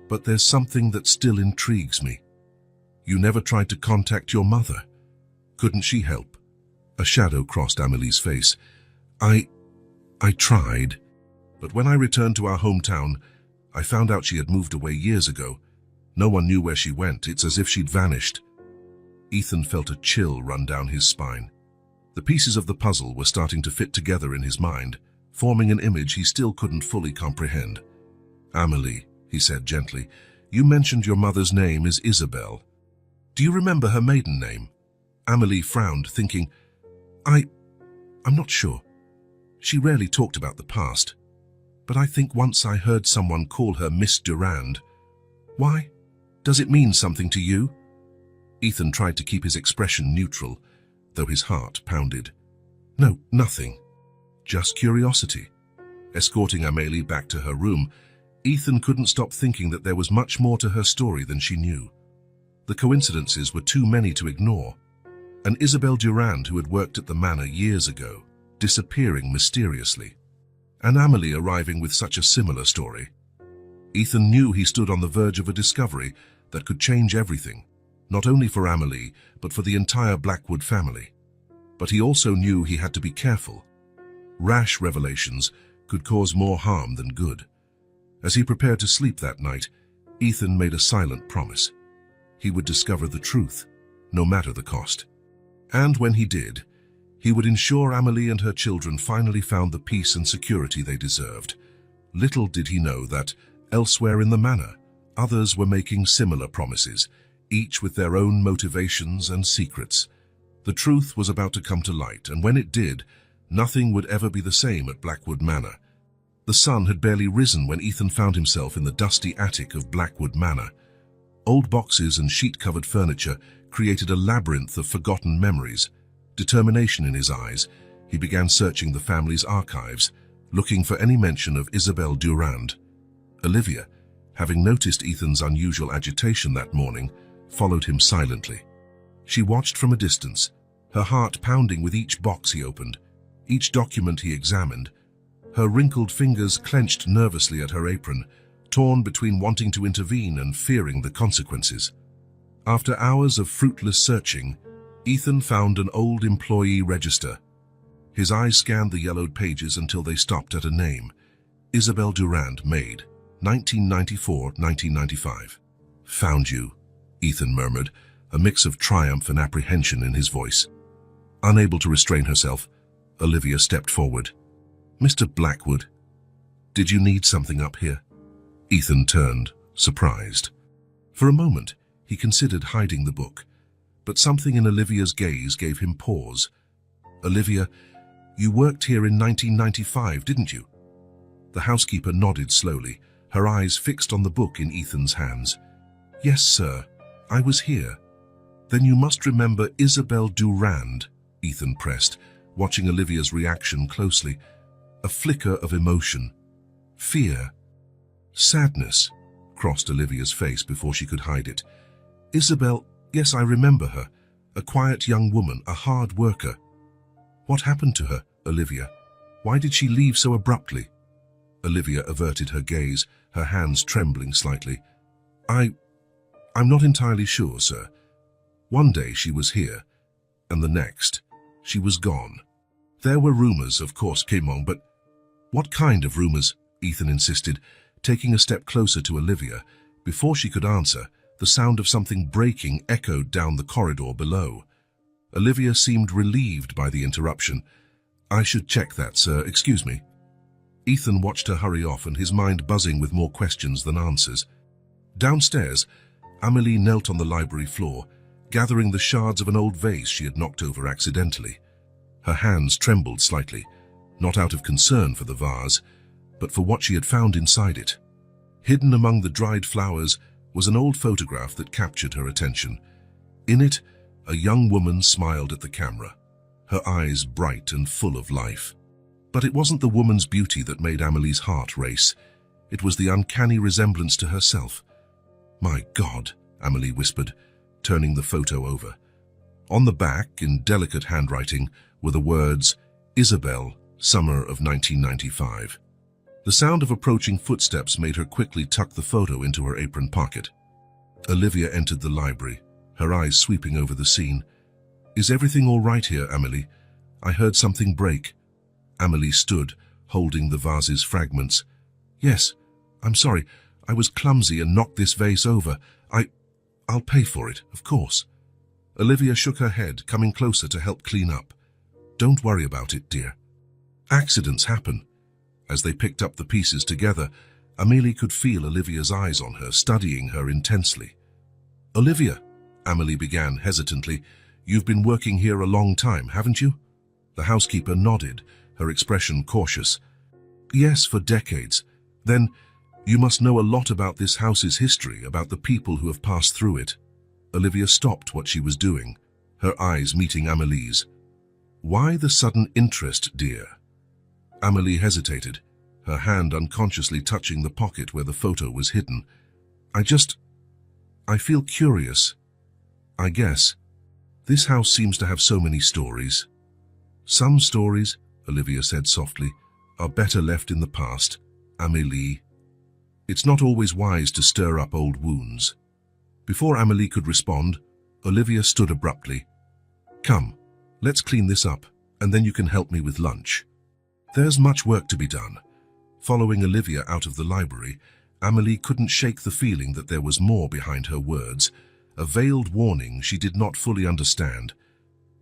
Speaker 1: but there's something that still intrigues me. You never tried to contact your mother. Couldn't she help?" A shadow crossed Amelie's face. I tried, but when I returned to our hometown, I found out she had moved away years ago. No one knew where she went. It's as if she'd vanished." Ethan felt a chill run down his spine. The pieces of the puzzle were starting to fit together in his mind, forming an image he still couldn't fully comprehend. "Amelie," he said gently, "you mentioned your mother's name is Isabel. Do you remember her maiden name?" Amelie frowned, thinking, I'm not sure. She rarely talked about the past, but I think once I heard someone call her Miss Durand. Why? Does it mean something to you?" Ethan tried to keep his expression neutral, though his heart pounded. "No, nothing. Just curiosity." Escorting Amelie back to her room, Ethan couldn't stop thinking that there was much more to her story than she knew. The coincidences were too many to ignore. An Isabel Durand who had worked at the manor years ago, disappearing mysteriously, and Amelie arriving with such a similar story. Ethan knew he stood on the verge of a discovery that could change everything, not only for Amelie, but for the entire Blackwood family. But he also knew he had to be careful. Rash revelations could cause more harm than good. As he prepared to sleep that night, Ethan made a silent promise. He would discover the truth, no matter the cost. And when he did, he would ensure Amelie and her children finally found the peace and security they deserved. Little did he know that, elsewhere in the manor, others were making similar promises, each with their own motivations and secrets. The truth was about to come to light, and when it did, nothing would ever be the same at Blackwood Manor. The sun had barely risen when Ethan found himself in the dusty attic of Blackwood Manor. Old boxes and sheet-covered furniture created a labyrinth of forgotten memories. Determination in his eyes, he began searching the family's archives, looking for any mention of Isabel Durand. Olivia, having noticed Ethan's unusual agitation that morning, followed him silently. She watched from a distance, her heart pounding with each box he opened, each document he examined. Her wrinkled fingers clenched nervously at her apron, torn between wanting to intervene and fearing the consequences. After hours of fruitless searching, Ethan found an old employee register. His eyes scanned the yellowed pages until they stopped at a name: Isabel Durand, maid, 1994-1995. "Found you," Ethan murmured, a mix of triumph and apprehension in his voice. Unable to restrain herself, Olivia stepped forward. "Mr. Blackwood, did you need something up here?" Ethan turned, surprised. For a moment, he considered hiding the book, but something in Olivia's gaze gave him pause. "Olivia, you worked here in 1995, didn't you?" The housekeeper nodded slowly, her eyes fixed on the book in Ethan's hands. "Yes, sir, I was here." "Then you must remember Isabel Durand," Ethan pressed, watching Olivia's reaction closely. A flicker of emotion, fear, sadness crossed Olivia's face before she could hide it. "Isabel, yes, I remember her. A quiet young woman, a hard worker." "What happened to her, Olivia? Why did she leave so abruptly?" Olivia averted her gaze, her hands trembling slightly. I'm not entirely sure, sir. One day she was here, and the next, she was gone. There were rumors, of course, came on, but what kind of rumors? Ethan insisted, taking a step closer to Olivia. Before she could answer, the sound of something breaking echoed down the corridor below. Olivia seemed relieved by the interruption. "I should check that, sir. Excuse me." Ethan watched her hurry off, and his mind buzzing with more questions than answers. Downstairs, Amelie knelt on the library floor, gathering the shards of an old vase she had knocked over accidentally. Her hands trembled slightly, not out of concern for the vase, but for what she had found inside it. Hidden among the dried flowers was an old photograph that captured her attention. In it, a young woman smiled at the camera, her eyes bright and full of life. But it wasn't the woman's beauty that made Amelie's heart race. It was the uncanny resemblance to herself. "My God," Amelie whispered, turning the photo over. On the back, in delicate handwriting, were the words, "Isabel, summer of 1995. The sound of approaching footsteps made her quickly tuck the photo into her apron pocket. Olivia entered the library, her eyes sweeping over the scene. "Is everything all right here, Amelie? I heard something break." Amelie stood, holding the vase's fragments. "Yes, I'm sorry. I was clumsy and knocked this vase over. I'll pay for it, of course." Olivia shook her head, coming closer to help clean up. "Don't worry about it, dear. Accidents happen." As they picked up the pieces together, Amelie could feel Olivia's eyes on her, studying her intensely. "Olivia," Amelie began hesitantly, "you've been working here a long time, haven't you?" The housekeeper nodded, her expression cautious. "Yes, for decades. Then you must know a lot about this house's history, about the people who have passed through it." Olivia stopped what she was doing, her eyes meeting Amelie's. "Why the sudden interest, dear?" Amelie hesitated, her hand unconsciously touching the pocket where the photo was hidden. I feel curious. I guess. This house seems to have so many stories." "Some stories," Olivia said softly, "are better left in the past, Amelie. It's not always wise to stir up old wounds." Before Amelie could respond, Olivia stood abruptly. "Come, let's clean this up, and then you can help me with lunch. There's much work to be done." Following Olivia out of the library, Amelie couldn't shake the feeling that there was more behind her words, a veiled warning she did not fully understand.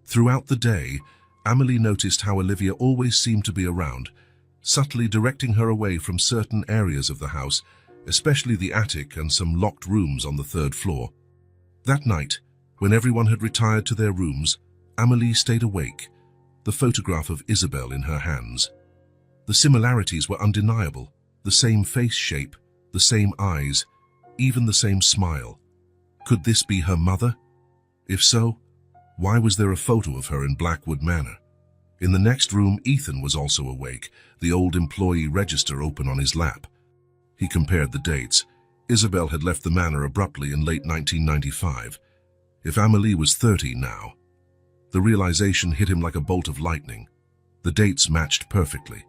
Speaker 1: Throughout the day, Amelie noticed how Olivia always seemed to be around, subtly directing her away from certain areas of the house, especially the attic and some locked rooms on the third floor. That night, when everyone had retired to their rooms, Amelie stayed awake, the photograph of Isabel in her hands. The similarities were undeniable, the same face shape, the same eyes, even the same smile. Could this be her mother? If so, why was there a photo of her in Blackwood Manor? In the next room, Ethan was also awake, the old employee register open on his lap. He compared the dates. Isabel had left the manor abruptly in late 1995. If Amelie was 30 now. The realization hit him like a bolt of lightning. The dates matched perfectly.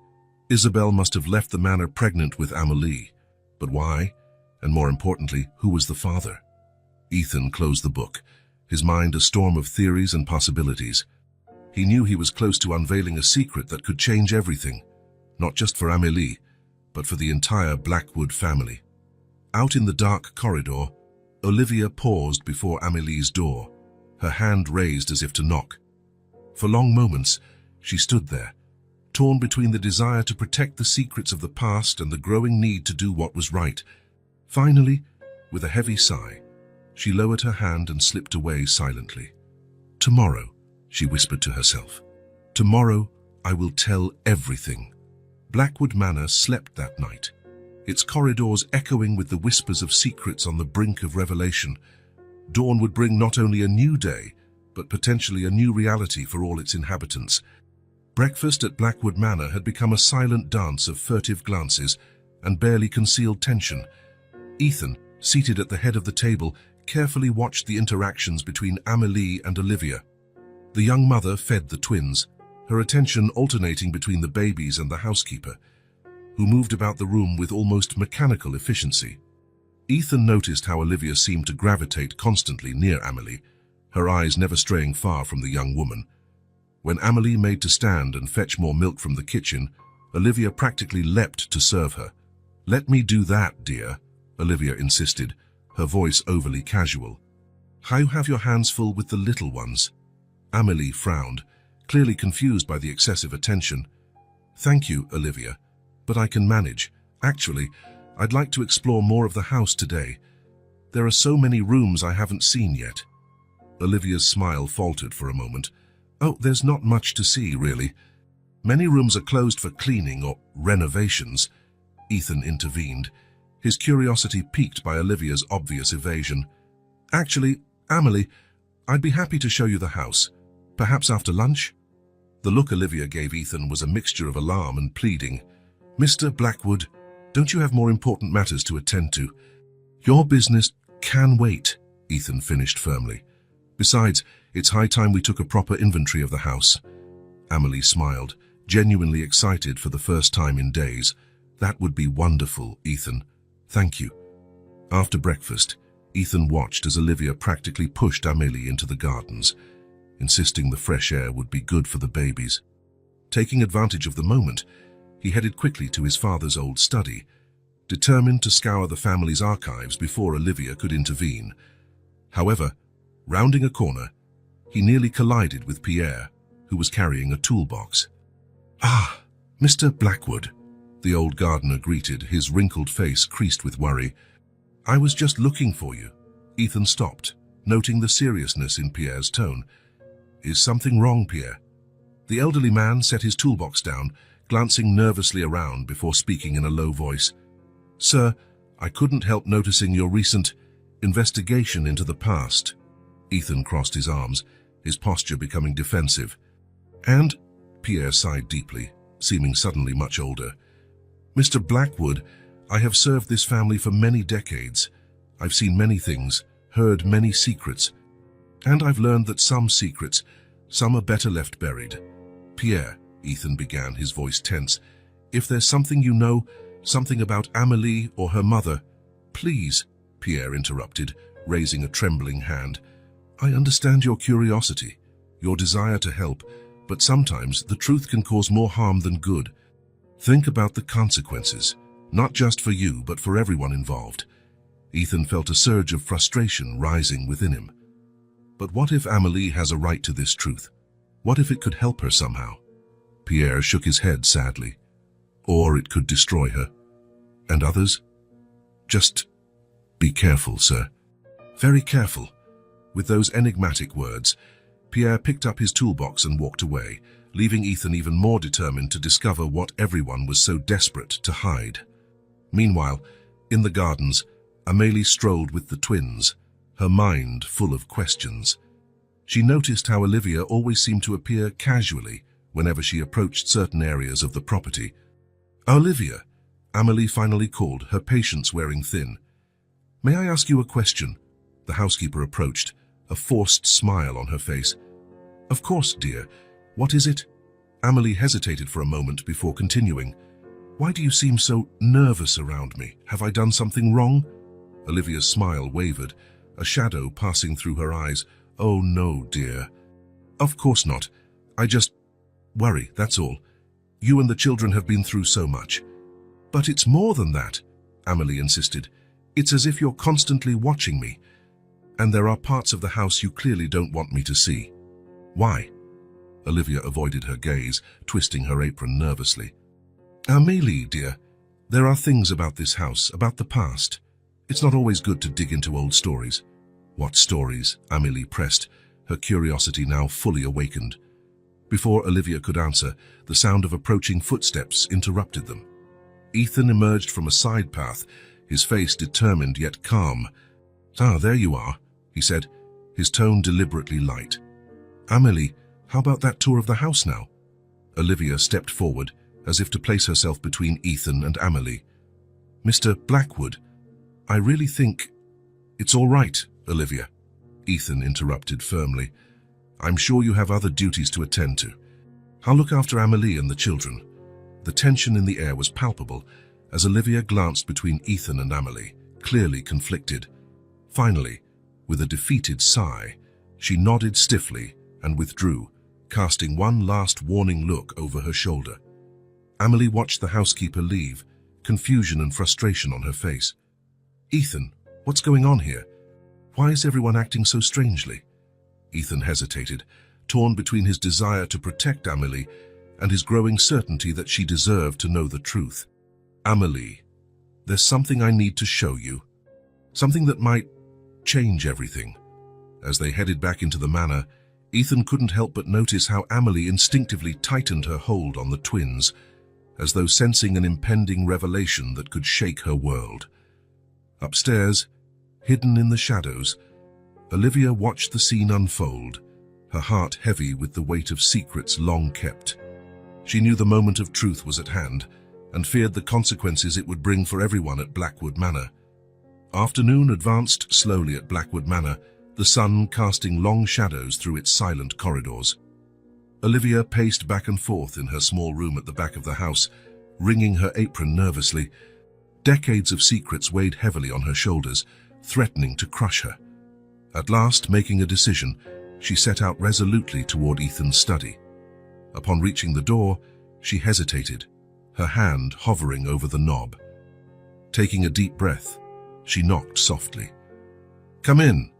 Speaker 1: Isabel must have left the manor pregnant with Amelie. But why? And more importantly, who was the father? Ethan closed the book, his mind a storm of theories and possibilities. He knew he was close to unveiling a secret that could change everything, not just for Amelie, but for the entire Blackwood family. Out in the dark corridor, Olivia paused before Amelie's door, her hand raised as if to knock. For long moments, she stood there, torn between the desire to protect the secrets of the past and the growing need to do what was right. Finally, with a heavy sigh, she lowered her hand and slipped away silently. "Tomorrow," she whispered to herself. "Tomorrow, I will tell everything." Blackwood Manor slept that night, its corridors echoing with the whispers of secrets on the brink of revelation. Dawn would bring not only a new day, but potentially a new reality for all its inhabitants. Breakfast at Blackwood Manor had become a silent dance of furtive glances and barely concealed tension. Ethan, seated at the head of the table, carefully watched the interactions between Amelie and Olivia. The young mother fed the twins, her attention alternating between the babies and the housekeeper, who moved about the room with almost mechanical efficiency. Ethan noticed how Olivia seemed to gravitate constantly near Amelie, her eyes never straying far from the young woman. When Amelie made to stand and fetch more milk from the kitchen, Olivia practically leapt to serve her. "Let me do that, dear," Olivia insisted, her voice overly casual. "How you have your hands full with the little ones?" Amelie frowned, clearly confused by the excessive attention. "Thank you, Olivia, but I can manage. Actually, I'd like to explore more of the house today. There are so many rooms I haven't seen yet." Olivia's smile faltered for a moment. "Oh, there's not much to see, really. Many rooms are closed for cleaning or renovations," Ethan intervened, his curiosity piqued by Olivia's obvious evasion. "Actually, Amelie, I'd be happy to show you the house. Perhaps after lunch?" The look Olivia gave Ethan was a mixture of alarm and pleading. "Mr. Blackwood, don't you have more important matters to attend to?" "Your business can wait," Ethan finished firmly. "Besides, it's high time we took a proper inventory of the house." Amelie smiled, genuinely excited for the first time in days. "That would be wonderful, Ethan. Thank you." After breakfast, Ethan watched as Olivia practically pushed Amelie into the gardens, insisting the fresh air would be good for the babies. Taking advantage of the moment, he headed quickly to his father's old study, determined to scour the family's archives before Olivia could intervene. However, rounding a corner, he nearly collided with Pierre, who was carrying a toolbox. "Ah, Mr. Blackwood," the old gardener greeted, his wrinkled face creased with worry. "I was just looking for you." Ethan stopped, noting the seriousness in Pierre's tone. "Is something wrong, Pierre?" The elderly man set his toolbox down, glancing nervously around before speaking in a low voice. "Sir, I couldn't help noticing your recent investigation into the past." Ethan crossed his arms, his posture becoming defensive. "And," Pierre sighed deeply, seeming suddenly much older, "Mr. Blackwood, I have served this family for many decades. I've seen many things, heard many secrets, and I've learned that some secrets, some are better left buried." "Pierre," Ethan began, his voice tense, "if there's something you know, something about Amelie or her mother—" "Please," Pierre interrupted, raising a trembling hand. "I understand your curiosity, your desire to help, but sometimes the truth can cause more harm than good. Think about the consequences, not just for you, but for everyone involved." Ethan felt a surge of frustration rising within him. But what if Amelie has a right to this truth? What if it could help her somehow? Pierre shook his head sadly. Or it could destroy her. And others? "Just be careful, sir." "Very careful." With those enigmatic words, Pierre picked up his toolbox and walked away, leaving Ethan even more determined to discover what everyone was so desperate to hide. Meanwhile, in the gardens, Amelie strolled with the twins, her mind full of questions. She noticed how Olivia always seemed to appear casually whenever she approached certain areas of the property. "Olivia," Amelie finally called, her patience wearing thin. "May I ask you a question?" The housekeeper approached, a forced smile on her face. "Of course, dear. What is it?" Amelie hesitated for a moment before continuing. "Why do you seem so nervous around me? Have I done something wrong?" Olivia's smile wavered, a shadow passing through her eyes. "Oh no, dear. Of course not. I just worry, that's all. You and the children have been through so much." "But it's more than that," Amelie insisted. "It's as if you're constantly watching me. And there are parts of the house you clearly don't want me to see." "Why?" Olivia avoided her gaze, twisting her apron nervously. "Amelie, dear, there are things about this house, about the past. It's not always good to dig into old stories." "What stories?" Amelie pressed, her curiosity now fully awakened. Before Olivia could answer, the sound of approaching footsteps interrupted them. Ethan emerged from a side path, his face determined yet calm. "Ah, there you are," he said, his tone deliberately light. "Amelie, how about that tour of the house now?" Olivia stepped forward, as if to place herself between Ethan and Amelie. "Mr. Blackwood, I really think—" "It's all right, Olivia," Ethan interrupted firmly. "I'm sure you have other duties to attend to. I'll look after Amelie and the children." The tension in the air was palpable as Olivia glanced between Ethan and Amelie, clearly conflicted. Finally, with a defeated sigh, she nodded stiffly and withdrew, casting one last warning look over her shoulder. Amelie watched the housekeeper leave, confusion and frustration on her face. "Ethan, what's going on here? Why is everyone acting so strangely?" Ethan hesitated, torn between his desire to protect Amelie and his growing certainty that she deserved to know the truth. "Amelie, there's something I need to show you. Something that might change everything." As they headed back into the manor, Ethan couldn't help but notice how Amelie instinctively tightened her hold on the twins, as though sensing an impending revelation that could shake her world. Upstairs, hidden in the shadows, Olivia watched the scene unfold, her heart heavy with the weight of secrets long kept. She knew the moment of truth was at hand, and feared the consequences it would bring for everyone at Blackwood Manor. Afternoon advanced slowly at Blackwood Manor, the sun casting long shadows through its silent corridors. Olivia paced back and forth in her small room at the back of the house, wringing her apron nervously. Decades of secrets weighed heavily on her shoulders, threatening to crush her. At last, making a decision, she set out resolutely toward Ethan's study. Upon reaching the door, she hesitated, her hand hovering over the knob. Taking a deep breath, she knocked softly. "Come in,"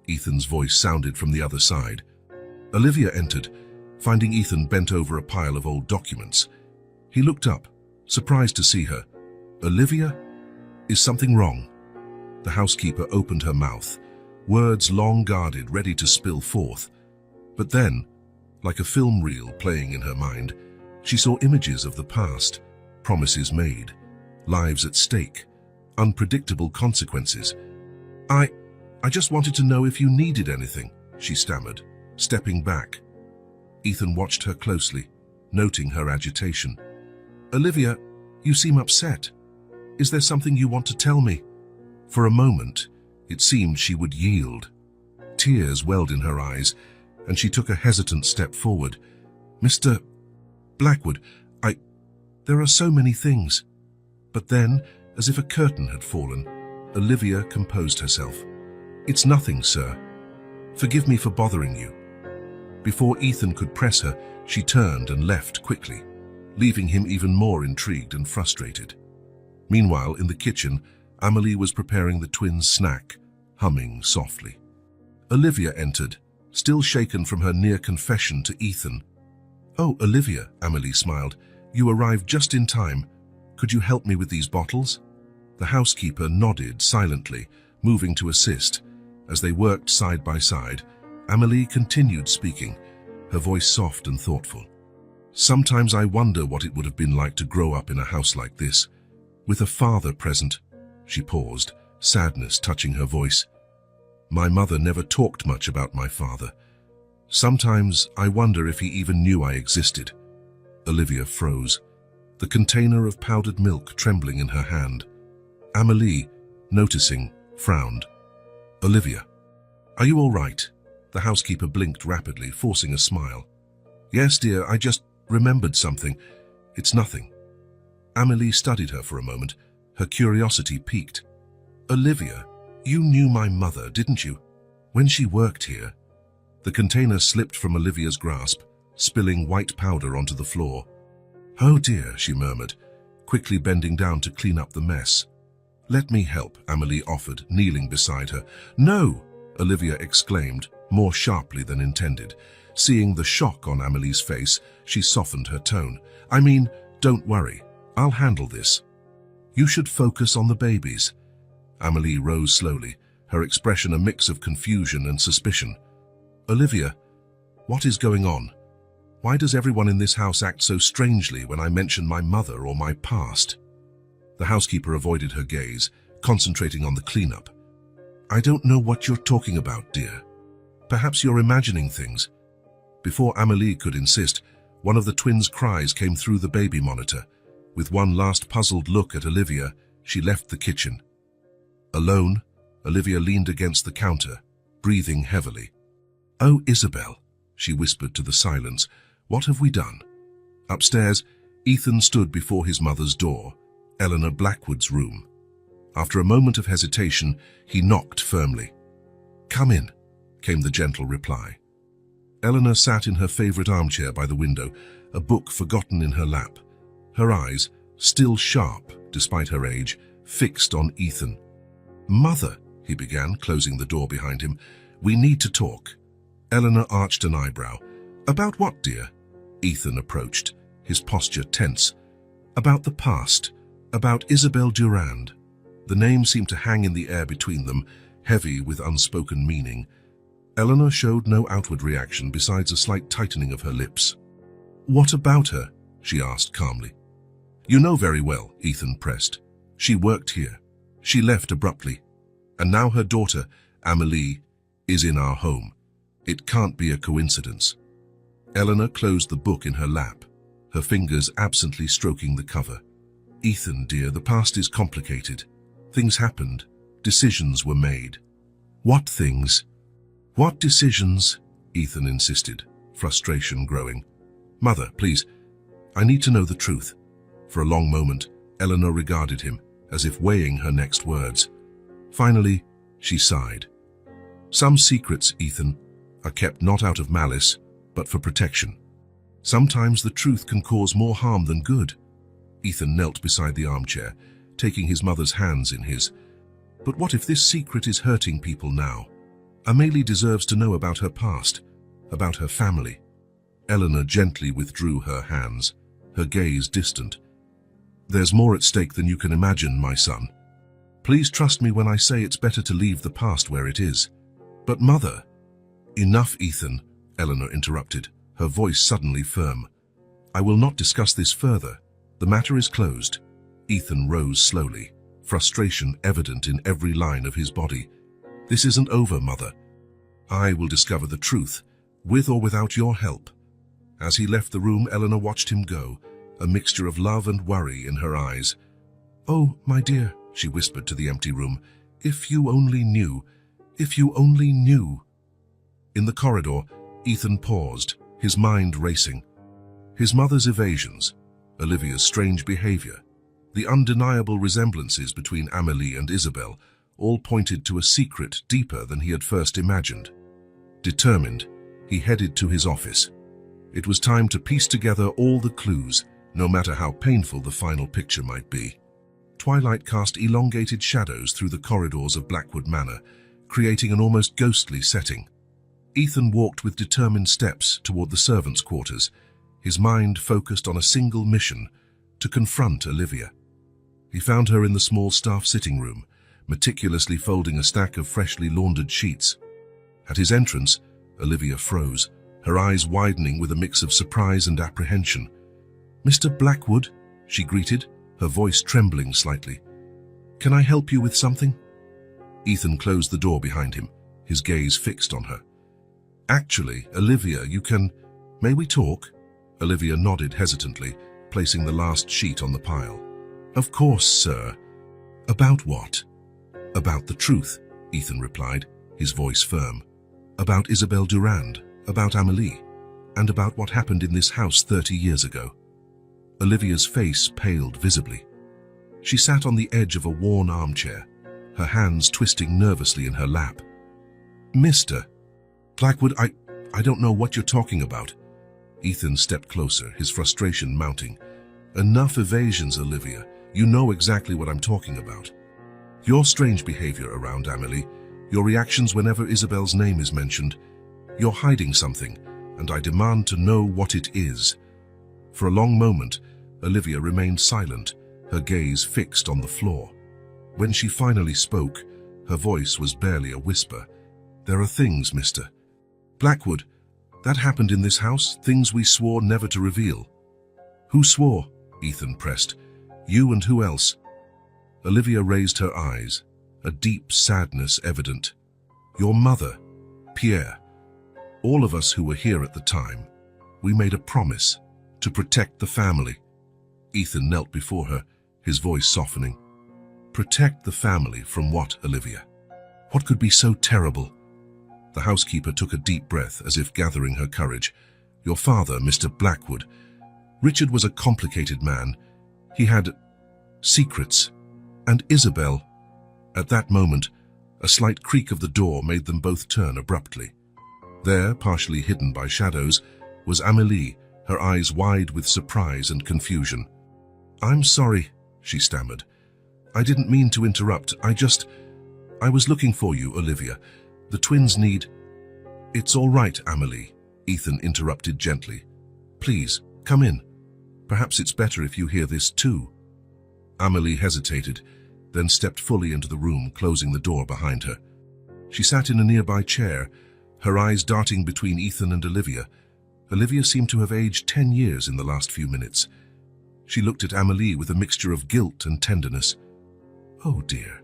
Speaker 1: Ethan's voice sounded from the other side. Olivia entered, finding Ethan bent over a pile of old documents. He looked up, surprised to see her. "Olivia? Is something wrong?" The housekeeper opened her mouth, words long guarded, ready to spill forth. But then, like a film reel playing in her mind, she saw images of the past, promises made, lives at stake, unpredictable consequences. I just wanted to know if you needed anything," she stammered, stepping back. Ethan watched her closely, noting her agitation. "Olivia, you seem upset. Is there something you want to tell me?" For a moment, it seemed she would yield. Tears welled in her eyes, and she took a hesitant step forward. "Mr. Blackwood, there are so many things." But then, as if a curtain had fallen, Olivia composed herself. "It's nothing, sir. Forgive me for bothering you." Before Ethan could press her, she turned and left quickly, leaving him even more intrigued and frustrated. Meanwhile, in the kitchen, Amelie was preparing the twins' snack, humming softly. Olivia entered, still shaken from her near confession to Ethan. "Oh, Olivia," Amelie smiled, "you arrived just in time. Could you help me with these bottles?" The housekeeper nodded silently, moving to assist. As they worked side by side, Amelie continued speaking, her voice soft and thoughtful. "Sometimes I wonder what it would have been like to grow up in a house like this, with a father present." She paused, sadness touching her voice. "My mother never talked much about my father. Sometimes I wonder if he even knew I existed." Olivia froze, the container of powdered milk trembling in her hand. Amelie, noticing, frowned. "Olivia, are you all right?" The housekeeper blinked rapidly, forcing a smile. "Yes, dear, I just remembered something. It's nothing." Amelie studied her for a moment, her curiosity piqued. "Olivia, you knew my mother, didn't you? When she worked here?" The container slipped from Olivia's grasp, spilling white powder onto the floor. "Oh dear," she murmured, quickly bending down to clean up the mess. "Let me help," Amelie offered, kneeling beside her. "No!" Olivia exclaimed, more sharply than intended. Seeing the shock on Amelie's face, she softened her tone. "I mean, don't worry. I'll handle this. You should focus on the babies." Amelie rose slowly, her expression a mix of confusion and suspicion. "Olivia, what is going on? Why does everyone in this house act so strangely when I mention my mother or my past?" The housekeeper avoided her gaze, concentrating on the cleanup. "I don't know what you're talking about, dear. Perhaps you're imagining things." Before Amelie could insist, one of the twins' cries came through the baby monitor. With one last puzzled look at Olivia, she left the kitchen. Alone, Olivia leaned against the counter, breathing heavily. "Oh, Isabel," she whispered to the silence, "what have we done?" Upstairs, Ethan stood before his mother's door, Eleanor Blackwood's room. After a moment of hesitation, he knocked firmly. "Come in," came the gentle reply. Eleanor sat in her favorite armchair by the window, a book forgotten in her lap. Her eyes, still sharp despite her age, fixed on Ethan. "Mother," he began, closing the door behind him, "we need to talk." Eleanor arched an eyebrow. "About what, dear?" Ethan approached, his posture tense. "About the past, about Isabel Durand." The name seemed to hang in the air between them, heavy with unspoken meaning. Eleanor showed no outward reaction besides a slight tightening of her lips. "What about her?" she asked calmly. "You know very well," Ethan pressed. "She worked here. She left abruptly. And now her daughter, Amelie, is in our home. It can't be a coincidence. Eleanor closed the book in her lap, her fingers absently stroking the cover. Ethan, dear, the past is complicated. Things happened. Decisions were made. What things? What decisions? Ethan insisted, frustration growing. Mother, please, I need to know the truth. For a long moment, Eleanor regarded him, as if weighing her next words. Finally, she sighed. Some secrets, Ethan, are kept not out of malice, but for protection. Sometimes the truth can cause more harm than good. Ethan knelt beside the armchair, taking his mother's hands in his. But what if this secret is hurting people now? Amélie deserves to know about her past, about her family. Eleanor gently withdrew her hands, her gaze distant. There's more at stake than you can imagine, my son. Please trust me when I say it's better to leave the past where it is. But Mother... Enough, Ethan, Eleanor interrupted, her voice suddenly firm. I will not discuss this further. The matter is closed. Ethan rose slowly, frustration evident in every line of his body. This isn't over, Mother. I will discover the truth, with or without your help. As he left the room, Eleanor watched him go, a mixture of love and worry in her eyes. Oh, my dear, she whispered to the empty room, if you only knew, if you only knew. In the corridor, Ethan paused, his mind racing. His mother's evasions, Olivia's strange behavior, the undeniable resemblances between Amélie and Isabel all pointed to a secret deeper than he had first imagined. Determined, he headed to his office. It was time to piece together all the clues, no matter how painful the final picture might be. Twilight cast elongated shadows through the corridors of Blackwood Manor, creating an almost ghostly setting. Ethan walked with determined steps toward the servants' quarters, his mind focused on a single mission, to confront Olivia. He found her in the small staff sitting room, meticulously folding a stack of freshly laundered sheets. At his entrance, Olivia froze, her eyes widening with a mix of surprise and apprehension. Mr. Blackwood, she greeted, her voice trembling slightly. Can I help you with something? Ethan closed the door behind him, his gaze fixed on her. Actually, Olivia, you can... May we talk? Olivia nodded hesitantly, placing the last sheet on the pile. Of course, sir. About what? About the truth, Ethan replied, his voice firm. About Isabel Durand, about Amélie, and about what happened in this house 30 years ago. Olivia's face paled visibly. She sat on the edge of a worn armchair, her hands twisting nervously in her lap. Mr. Blackwood, I don't know what you're talking about. Ethan stepped closer, his frustration mounting. Enough evasions, Olivia. You know exactly what I'm talking about. Your strange behavior around Amélie, your reactions whenever Isabel's name is mentioned. You're hiding something, and I demand to know what it is. For a long moment, Olivia remained silent, her gaze fixed on the floor. When she finally spoke, her voice was barely a whisper. There are things, Mr. Blackwood, that happened in this house, things we swore never to reveal. Who swore? Ethan pressed. You and who else? Olivia raised her eyes, a deep sadness evident. Your mother, Pierre. All of us who were here at the time, we made a promise to protect the family. Ethan knelt before her, his voice softening. Protect the family from what, Olivia? What could be so terrible? The housekeeper took a deep breath as if gathering her courage. Your father, Mr. Blackwood. Richard was a complicated man. He had secrets. And Isabel. At that moment, a slight creak of the door made them both turn abruptly. There, partially hidden by shadows, was Amélie, her eyes wide with surprise and confusion. I'm sorry, she stammered. I didn't mean to interrupt. I was looking for you, Olivia. The twins need... It's all right, Amélie, Ethan interrupted gently. Please, come in. Perhaps it's better if you hear this too. Amélie hesitated, then stepped fully into the room, closing the door behind her. She sat in a nearby chair, her eyes darting between Ethan and Olivia. Olivia seemed to have aged 10 years in the last few minutes. She looked at Amélie with a mixture of guilt and tenderness. Oh dear,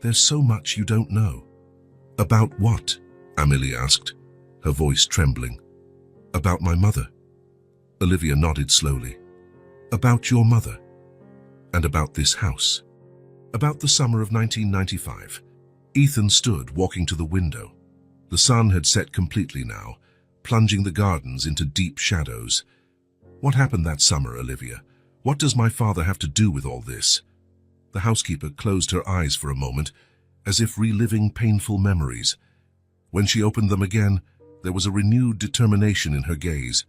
Speaker 1: there's so much you don't know. About what? Amélie asked, her voice trembling. About my mother? Olivia nodded slowly. About your mother? And about this house? About the summer of 1995. Ethan stood, walking to the window. The sun had set completely now, plunging the gardens into deep shadows. What happened that summer, Olivia? What does my father have to do with all this? The housekeeper closed her eyes for a moment, as if reliving painful memories. When she opened them again, there was a renewed determination in her gaze.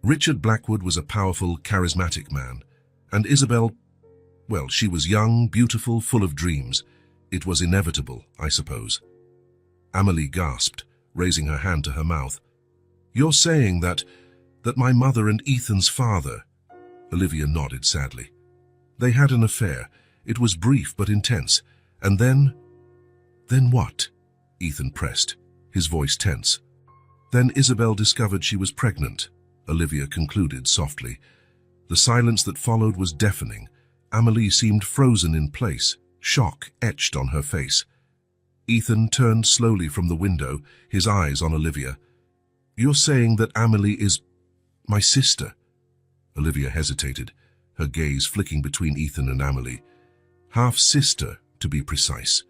Speaker 1: Richard Blackwood was a powerful, charismatic man, and Isabel, well, she was young, beautiful, full of dreams. It was inevitable, I suppose. Amelie gasped, raising her hand to her mouth. You're saying that my mother and Ethan's father... Olivia nodded sadly. They had an affair. It was brief but intense. And then... Then what? Ethan pressed, his voice tense. Then Isabel discovered she was pregnant, Olivia concluded softly. The silence that followed was deafening. Amelie seemed frozen in place, shock etched on her face. Ethan turned slowly from the window, his eyes on Olivia. You're saying that Amelie is my sister? Olivia hesitated, her gaze flicking between Ethan and Amelie. Half-sister, to be precise.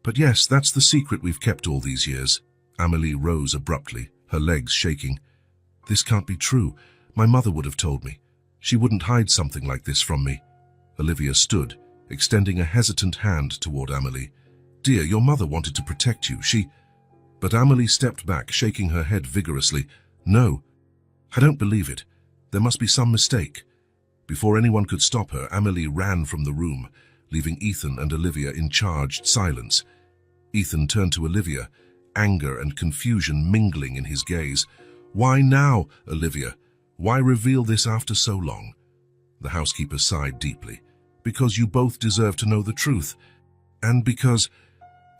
Speaker 1: But yes, that's the secret we've kept all these years. Amelie rose abruptly, her legs shaking. This can't be true. My mother would have told me. She wouldn't hide something like this from me. Olivia stood, extending a hesitant hand toward Amelie. Dear, your mother wanted to protect you. But Amelie stepped back, shaking her head vigorously. No, I don't believe it. There must be some mistake. Before anyone could stop her, Amelie ran from the room, leaving Ethan and Olivia in charged silence. Ethan turned to Olivia, anger and confusion mingling in his gaze. Why now, Olivia? Why reveal this after so long? The housekeeper sighed deeply. Because you both deserve to know the truth. And because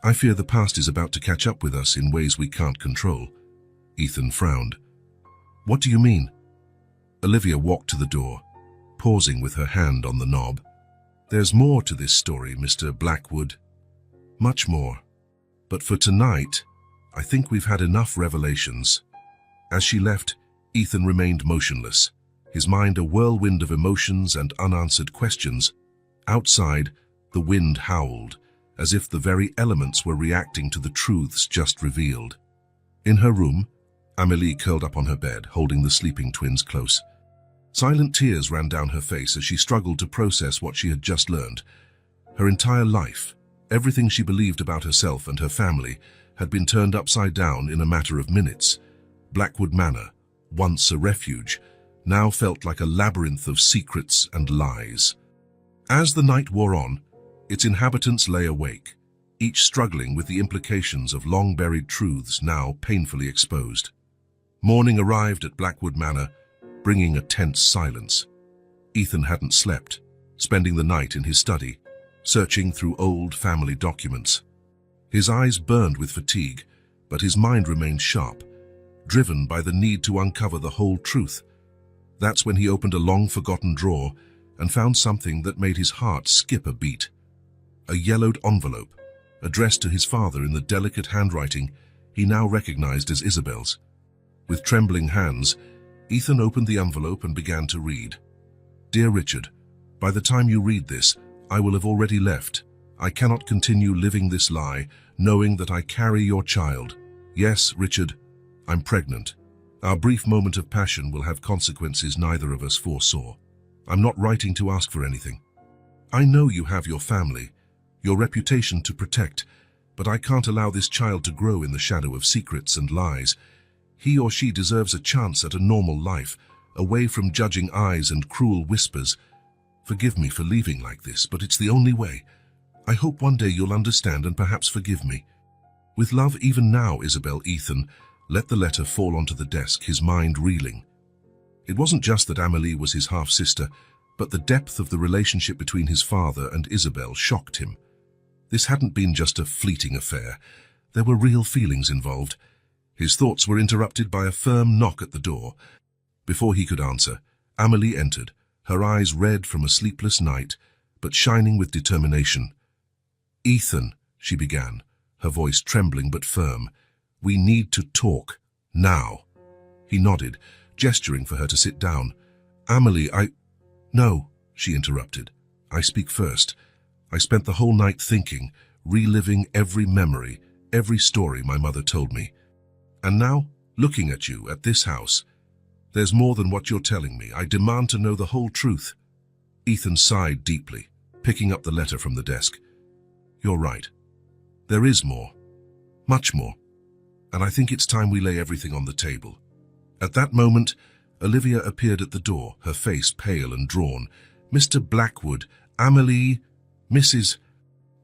Speaker 1: I fear the past is about to catch up with us in ways we can't control. Ethan frowned. What do you mean? Olivia walked to the door, pausing with her hand on the knob. There's more to this story, Mr. Blackwood. Much more. But for tonight, I think we've had enough revelations. As she left, Ethan remained motionless, his mind a whirlwind of emotions and unanswered questions. Outside, the wind howled, as if the very elements were reacting to the truths just revealed. In her room, Amelie curled up on her bed, holding the sleeping twins close. Silent tears ran down her face as she struggled to process what she had just learned. Her entire life, everything she believed about herself and her family, had been turned upside down in a matter of minutes. Blackwood Manor, once a refuge, now felt like a labyrinth of secrets and lies. As the night wore on, its inhabitants lay awake, each struggling with the implications of long-buried truths now painfully exposed. Morning arrived at Blackwood Manor, bringing a tense silence. Ethan hadn't slept, spending the night in his study, searching through old family documents. His eyes burned with fatigue, but his mind remained sharp, driven by the need to uncover the whole truth. That's when he opened a long-forgotten drawer and found something that made his heart skip a beat. A yellowed envelope, addressed to his father in the delicate handwriting he now recognized as Isabel's. With trembling hands, Ethan opened the envelope and began to read. Dear Richard, by the time you read this, I will have already left. I cannot continue living this lie, knowing that I carry your child. Yes, Richard, I'm pregnant. Our brief moment of passion will have consequences neither of us foresaw. I'm not writing to ask for anything. I know you have your family, your reputation to protect, but I can't allow this child to grow in the shadow of secrets and lies. He or she deserves a chance at a normal life, away from judging eyes and cruel whispers. Forgive me for leaving like this, but it's the only way. I hope one day you'll understand and perhaps forgive me. With love even now, Isabel. Ethan let the letter fall onto the desk, his mind reeling. It wasn't just that Amelie was his half-sister, but the depth of the relationship between his father and Isabel shocked him. This hadn't been just a fleeting affair. There were real feelings involved. His thoughts were interrupted by a firm knock at the door. Before he could answer, Amelie entered, her eyes red from a sleepless night, but shining with determination. Ethan, she began, her voice trembling but firm, we need to talk, Now. He nodded, gesturing for her to sit down. Amelie, No, she interrupted. I speak first. I spent the whole night thinking, reliving every memory, every story my mother told me. And now, looking at you, at this house, there's more than what you're telling me. I demand to know the whole truth. Ethan sighed deeply, picking up the letter from the desk. You're right. There is more. Much more. And I think it's time we lay everything on the table. At that moment, Olivia appeared at the door, her face pale and drawn. Mr. Blackwood, Amelie, Mrs.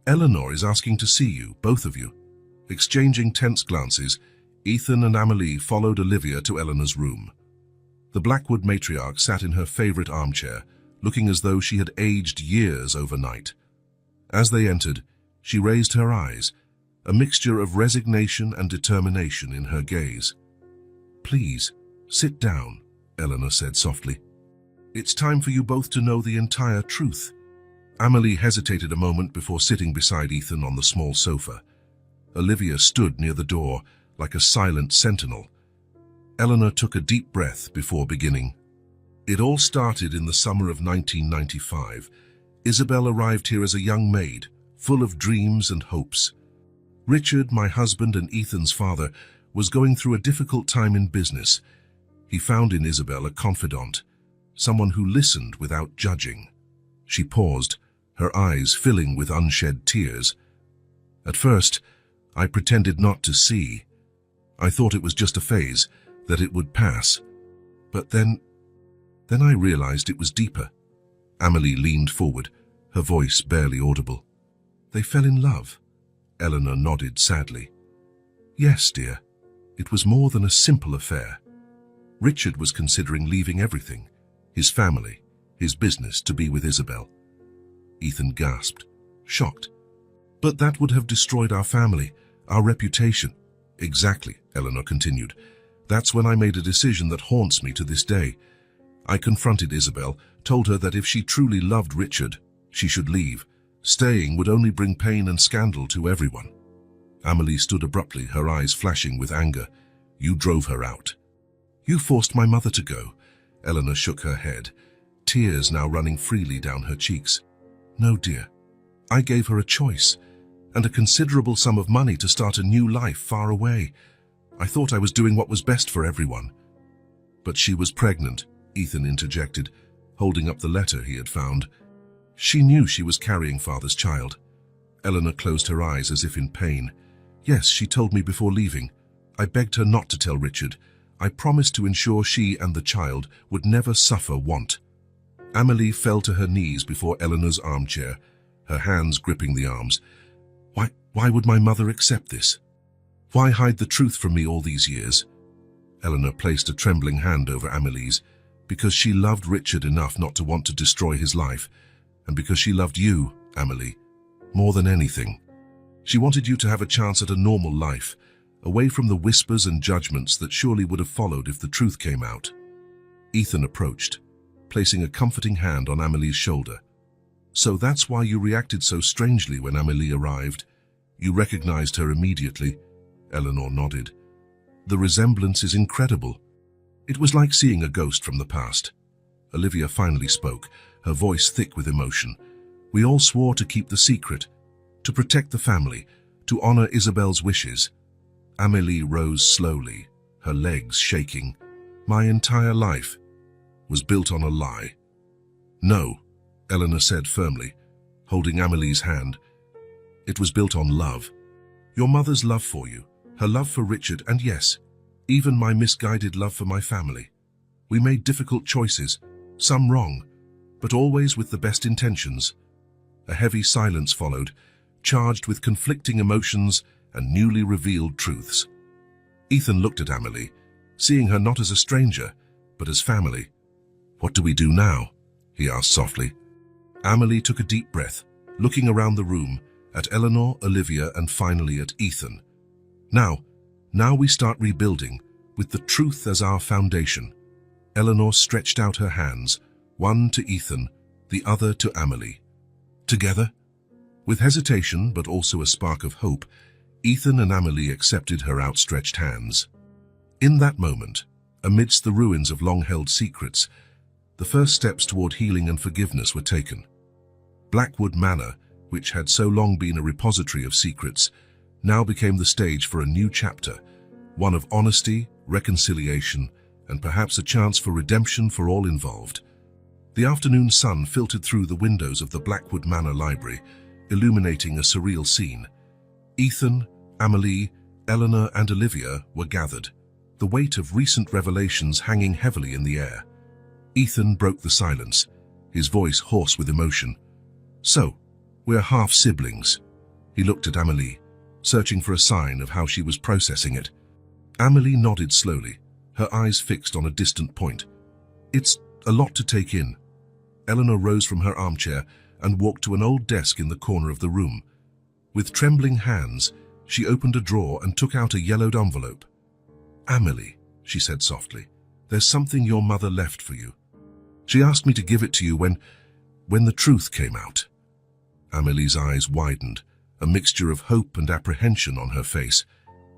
Speaker 1: Eleanor is asking to see you, both of you. Exchanging tense glances, Ethan and Amelie followed Olivia to Eleanor's room. The Blackwood matriarch sat in her favorite armchair, looking as though she had aged years overnight. As they entered, she raised her eyes, a mixture of resignation and determination in her gaze. Please, sit down, Eleanor said softly. It's time for you both to know the entire truth. Amelie hesitated a moment before sitting beside Ethan on the small sofa. Olivia stood near the door, like a silent sentinel. Eleanor took a deep breath before beginning. It all started in the summer of 1995. Isabel arrived here as a young maid, full of dreams and hopes. Richard, my husband and Ethan's father, was going through a difficult time in business. He found in Isabel a confidant, someone who listened without judging. She paused, her eyes filling with unshed tears. At first, I pretended not to see. I thought it was just a phase, that it would pass. But then I realized it was deeper. Amelie leaned forward, her voice barely audible. They fell in love. Eleanor nodded sadly. Yes, dear. It was more than a simple affair. Richard was considering leaving everything, his family, his business, to be with Isabel. Ethan gasped, shocked. But that would have destroyed our family, our reputation. Exactly, Eleanor continued. That's when I made a decision that haunts me to this day. I confronted Isabel, told her that if she truly loved Richard, she should leave. Staying would only bring pain and scandal to everyone. Amelie stood abruptly, her eyes flashing with anger. You drove her out. You forced my mother to go. Eleanor shook her head, tears now running freely down her cheeks. No, dear. I gave her a choice, and a considerable sum of money to start a new life far away. I thought I was doing what was best for everyone. But she was pregnant, Ethan interjected, holding up the letter he had found. She knew she was carrying father's child. Eleanor closed her eyes as if in pain. Yes, she told me before leaving. I begged her not to tell Richard. I promised to ensure she and the child would never suffer want. Amelie fell to her knees before Eleanor's armchair, her hands gripping the arms. Why would my mother accept this? Why hide the truth from me all these years? Eleanor placed a trembling hand over Amelie's, because she loved Richard enough not to want to destroy his life, and because she loved you, Amelie, more than anything. She wanted you to have a chance at a normal life, away from the whispers and judgments that surely would have followed if the truth came out. Ethan approached, placing a comforting hand on Amelie's shoulder. So that's why you reacted so strangely when Amelie arrived. You recognized her immediately. Eleanor nodded. The resemblance is incredible. It was like seeing a ghost from the past. Olivia finally spoke, her voice thick with emotion. We all swore to keep the secret, to protect the family, to honor Isabel's wishes. Amelie rose slowly, her legs shaking. My entire life was built on a lie. No, Eleanor said firmly, holding Amelie's hand. It was built on love. Your mother's love for you, her love for Richard, and yes, even my misguided love for my family. We made difficult choices, some wrong, but always with the best intentions. A heavy silence followed, charged with conflicting emotions and newly revealed truths. Ethan looked at Amelie, seeing her not as a stranger, but as family. What do we do now? He asked softly. Amelie took a deep breath, looking around the room, at Eleanor, Olivia, and finally at Ethan. Now we start rebuilding, with the truth as our foundation. Eleanor stretched out her hands, one to Ethan, the other to Amelie. Together, with hesitation but also a spark of hope, Ethan and Amelie accepted her outstretched hands. In that moment, amidst the ruins of long-held secrets, the first steps toward healing and forgiveness were taken. Blackwood Manor, which had so long been a repository of secrets, now became the stage for a new chapter, one of honesty, reconciliation, and perhaps a chance for redemption for all involved. The afternoon sun filtered through the windows of the Blackwood Manor library, illuminating a surreal scene. Ethan, Amelie, Eleanor, and Olivia were gathered, the weight of recent revelations hanging heavily in the air. Ethan broke the silence, his voice hoarse with emotion. "So, we're half-siblings." He looked at Amelie, searching for a sign of how she was processing it. Amelie nodded slowly, her eyes fixed on a distant point. "It's a lot to take in." Eleanor rose from her armchair and walked to an old desk in the corner of the room. With trembling hands, she opened a drawer and took out a yellowed envelope. "Amelie," she said softly, "there's something your mother left for you. She asked me to give it to you when the truth came out." Amelie's eyes widened, a mixture of hope and apprehension on her face.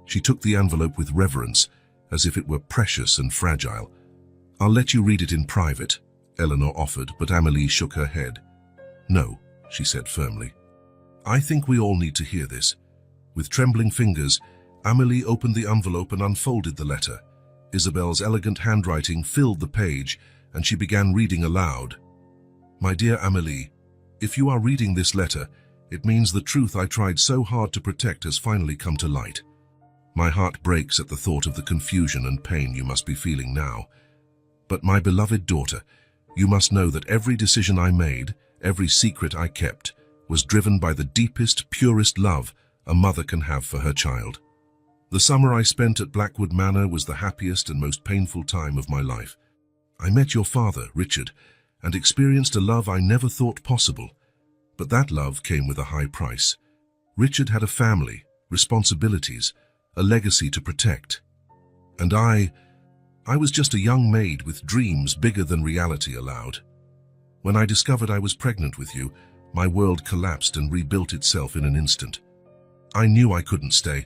Speaker 1: She took the envelope with reverence, as if it were precious and fragile. "I'll let you read it in private," Eleanor offered, but Amelie shook her head. "No," she said firmly. "I think we all need to hear this." With trembling fingers, Amelie opened the envelope and unfolded the letter. Isabel's elegant handwriting filled the page, and she began reading aloud. "My dear Amelie, if you are reading this letter, it means the truth I tried so hard to protect has finally come to light. My heart breaks at the thought of the confusion and pain you must be feeling now. But my beloved daughter, you must know that every decision I made, every secret I kept, was driven by the deepest, purest love a mother can have for her child. The summer I spent at Blackwood Manor was the happiest and most painful time of my life. I met your father, Richard, and experienced a love I never thought possible. But that love came with a high price. Richard had a family, responsibilities, a legacy to protect. And I was just a young maid with dreams bigger than reality allowed. When I discovered I was pregnant with you, my world collapsed and rebuilt itself in an instant. I knew I couldn't stay,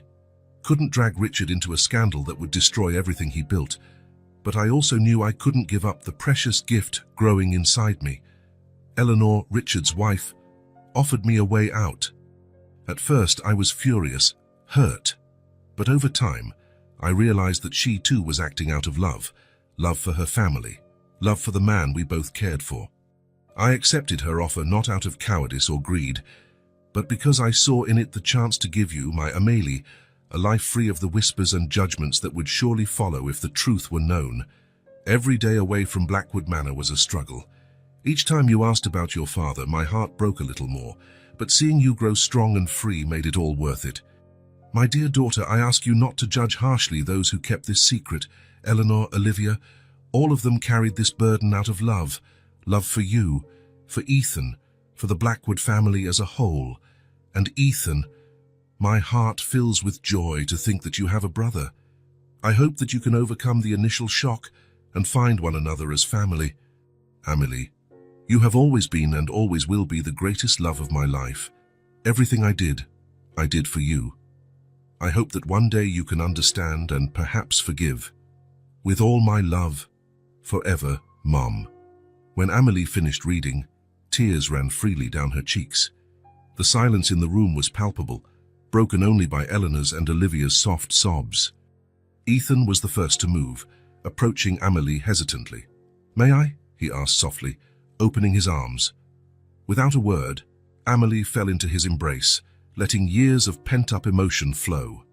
Speaker 1: couldn't drag Richard into a scandal that would destroy everything he built, but I also knew I couldn't give up the precious gift growing inside me. Eleanor, Richard's wife, offered me a way out. At first I was furious, hurt, but over time I realized that she too was acting out of love for her family, love for the man we both cared for. I accepted her offer not out of cowardice or greed, but because I saw in it the chance to give you, my Amelie, a life free of the whispers and judgments that would surely follow if the truth were known. Every day away from Blackwood Manor was a struggle. Each time you asked about your father, my heart broke a little more, but seeing you grow strong and free made it all worth it. My dear daughter, I ask you not to judge harshly those who kept this secret. Eleanor, Olivia, all of them carried this burden out of love. Love for you, for Ethan, for the Blackwood family as a whole. And Ethan, my heart fills with joy to think that you have a brother. I hope that you can overcome the initial shock and find one another as family. Amelie, you have always been and always will be the greatest love of my life. Everything I did for you. I hope that one day you can understand and perhaps forgive. With all my love, forever, Mom. When Amelie finished reading, tears ran freely down her cheeks. The silence in the room was palpable, broken only by Eleanor's and Olivia's soft sobs. Ethan was the first to move, approaching Amelie hesitantly. "May I?" he asked softly, opening his arms. Without a word, Amelie fell into his embrace, letting years of pent-up emotion flow.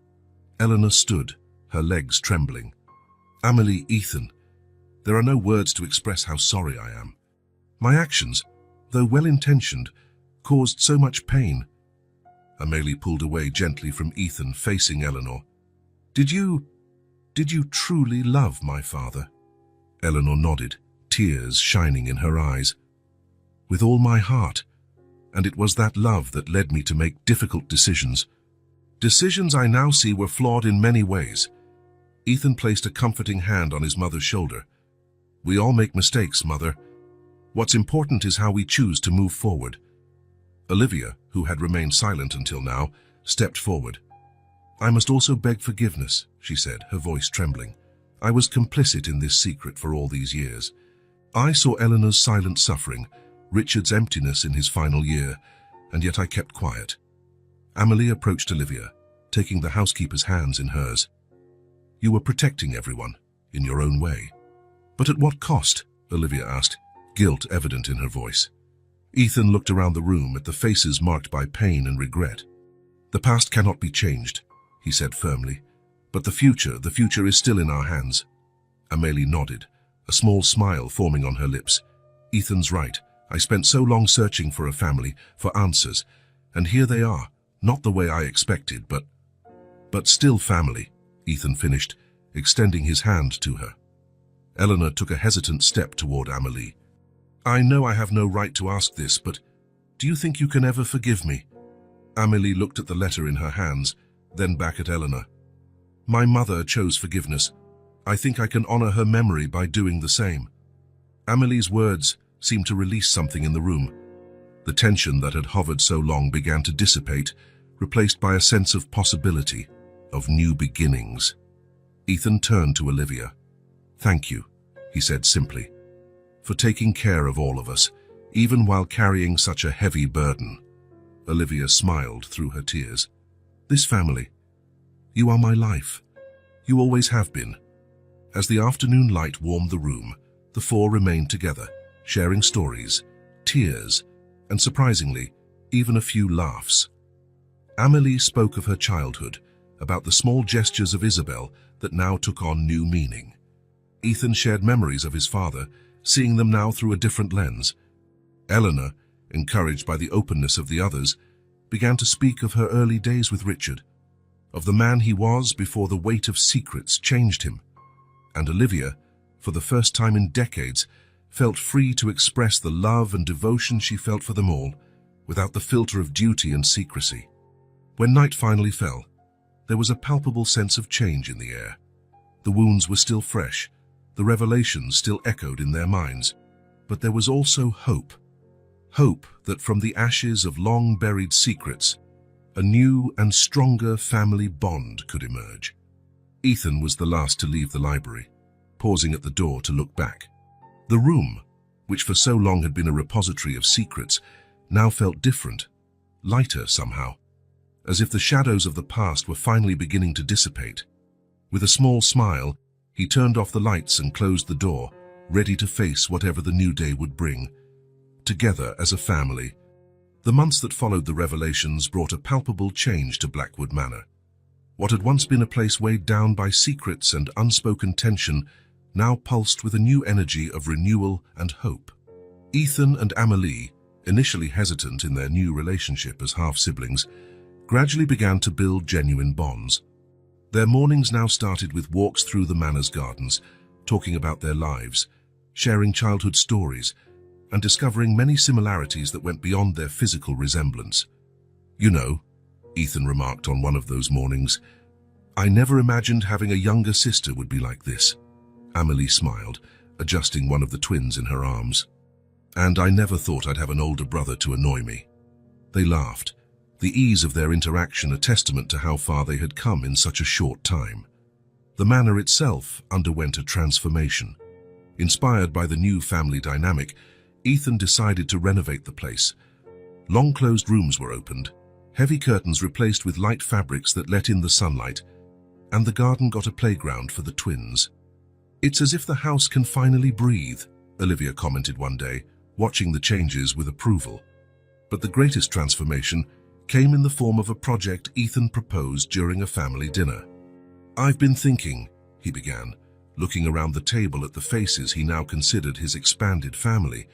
Speaker 1: Eleanor stood, her legs trembling. "Amelie, Ethan, there are no words to express how sorry I am. My actions, though well-intentioned, caused so much pain." Amelie pulled away gently from Ethan, facing Eleanor. Did you truly love my father?" Eleanor nodded, tears shining in her eyes. "With all my heart, and it was that love that led me to make difficult decisions. Decisions I now see were flawed in many ways." Ethan placed a comforting hand on his mother's shoulder. "We all make mistakes, Mother. What's important is how we choose to move forward." Olivia, who had remained silent until now, stepped forward. "I must also beg forgiveness," she said, her voice trembling. I was complicit in this secret for all these years. I saw Eleanor's silent suffering, Richard's emptiness in his final year, and yet I kept quiet. Amelie approached Olivia, taking the housekeeper's hands in hers. You were protecting everyone, in your own way. But at what cost? Olivia asked, guilt evident in her voice. Ethan looked around the room at the faces marked by pain and regret. The past cannot be changed, he said firmly. But the future is still in our hands. Amelie nodded, a small smile forming on her lips. Ethan's right. I spent so long searching for a family, for answers, and here they are, not the way I expected, but still family, Ethan finished, extending his hand to her. Eleanor took a hesitant step toward Amelie. I know I have no right to ask this, but do you think you can ever forgive me? Amelie looked at the letter in her hands, then back at Eleanor. My mother chose forgiveness. I think I can honor her memory by doing the same. Amelie's words seemed to release something in the room. The tension that had hovered so long began to dissipate, replaced by a sense of possibility, of new beginnings. Ethan turned to Olivia. Thank you, he said simply, for taking care of all of us, even while carrying such a heavy burden. Olivia smiled through her tears. This family, you are my life. You always have been. As the afternoon light warmed the room, the four remained together, sharing stories, tears, and surprisingly, even a few laughs. Amelie spoke of her childhood, about the small gestures of Isabel that now took on new meaning. Ethan shared memories of his father, seeing them now through a different lens. Eleanor, encouraged by the openness of the others, began to speak of her early days with Richard, of the man he was before the weight of secrets changed him. And Olivia, for the first time in decades, felt free to express the love and devotion she felt for them all, without the filter of duty and secrecy. When night finally fell, there was a palpable sense of change in the air. The wounds were still fresh, the revelations still echoed in their minds, but there was also hope. Hope that from the ashes of long-buried secrets, a new and stronger family bond could emerge. Ethan was the last to leave the library, pausing at the door to look back. The room, which for so long had been a repository of secrets, now felt different, lighter somehow, as if the shadows of the past were finally beginning to dissipate. With a small smile, he turned off the lights and closed the door, ready to face whatever the new day would bring. Together as a family, the months that followed the revelations brought a palpable change to Blackwood Manor. What had once been a place weighed down by secrets and unspoken tension now pulsed with a new energy of renewal and hope. Ethan and Amelie, initially hesitant in their new relationship as half-siblings, gradually began to build genuine bonds. Their mornings now started with walks through the manor's gardens, talking about their lives, sharing childhood stories, and discovering many similarities that went beyond their physical resemblance. You know, Ethan remarked on one of those mornings, I never imagined having a younger sister would be like this. Amelie smiled, adjusting one of the twins in her arms. And I never thought I'd have an older brother to annoy me. They laughed, the ease of their interaction a testament to how far they had come in such a short time. The manor itself underwent a transformation. Inspired by the new family dynamic, Ethan decided to renovate the place. Long-closed rooms were opened, heavy curtains replaced with light fabrics that let in the sunlight, and the garden got a playground for the twins. It's as if the house can finally breathe, Olivia commented one day, watching the changes with approval. But the greatest transformation came in the form of a project Ethan proposed during a family dinner. I've been thinking, he began, looking around the table at the faces he now considered his expanded family,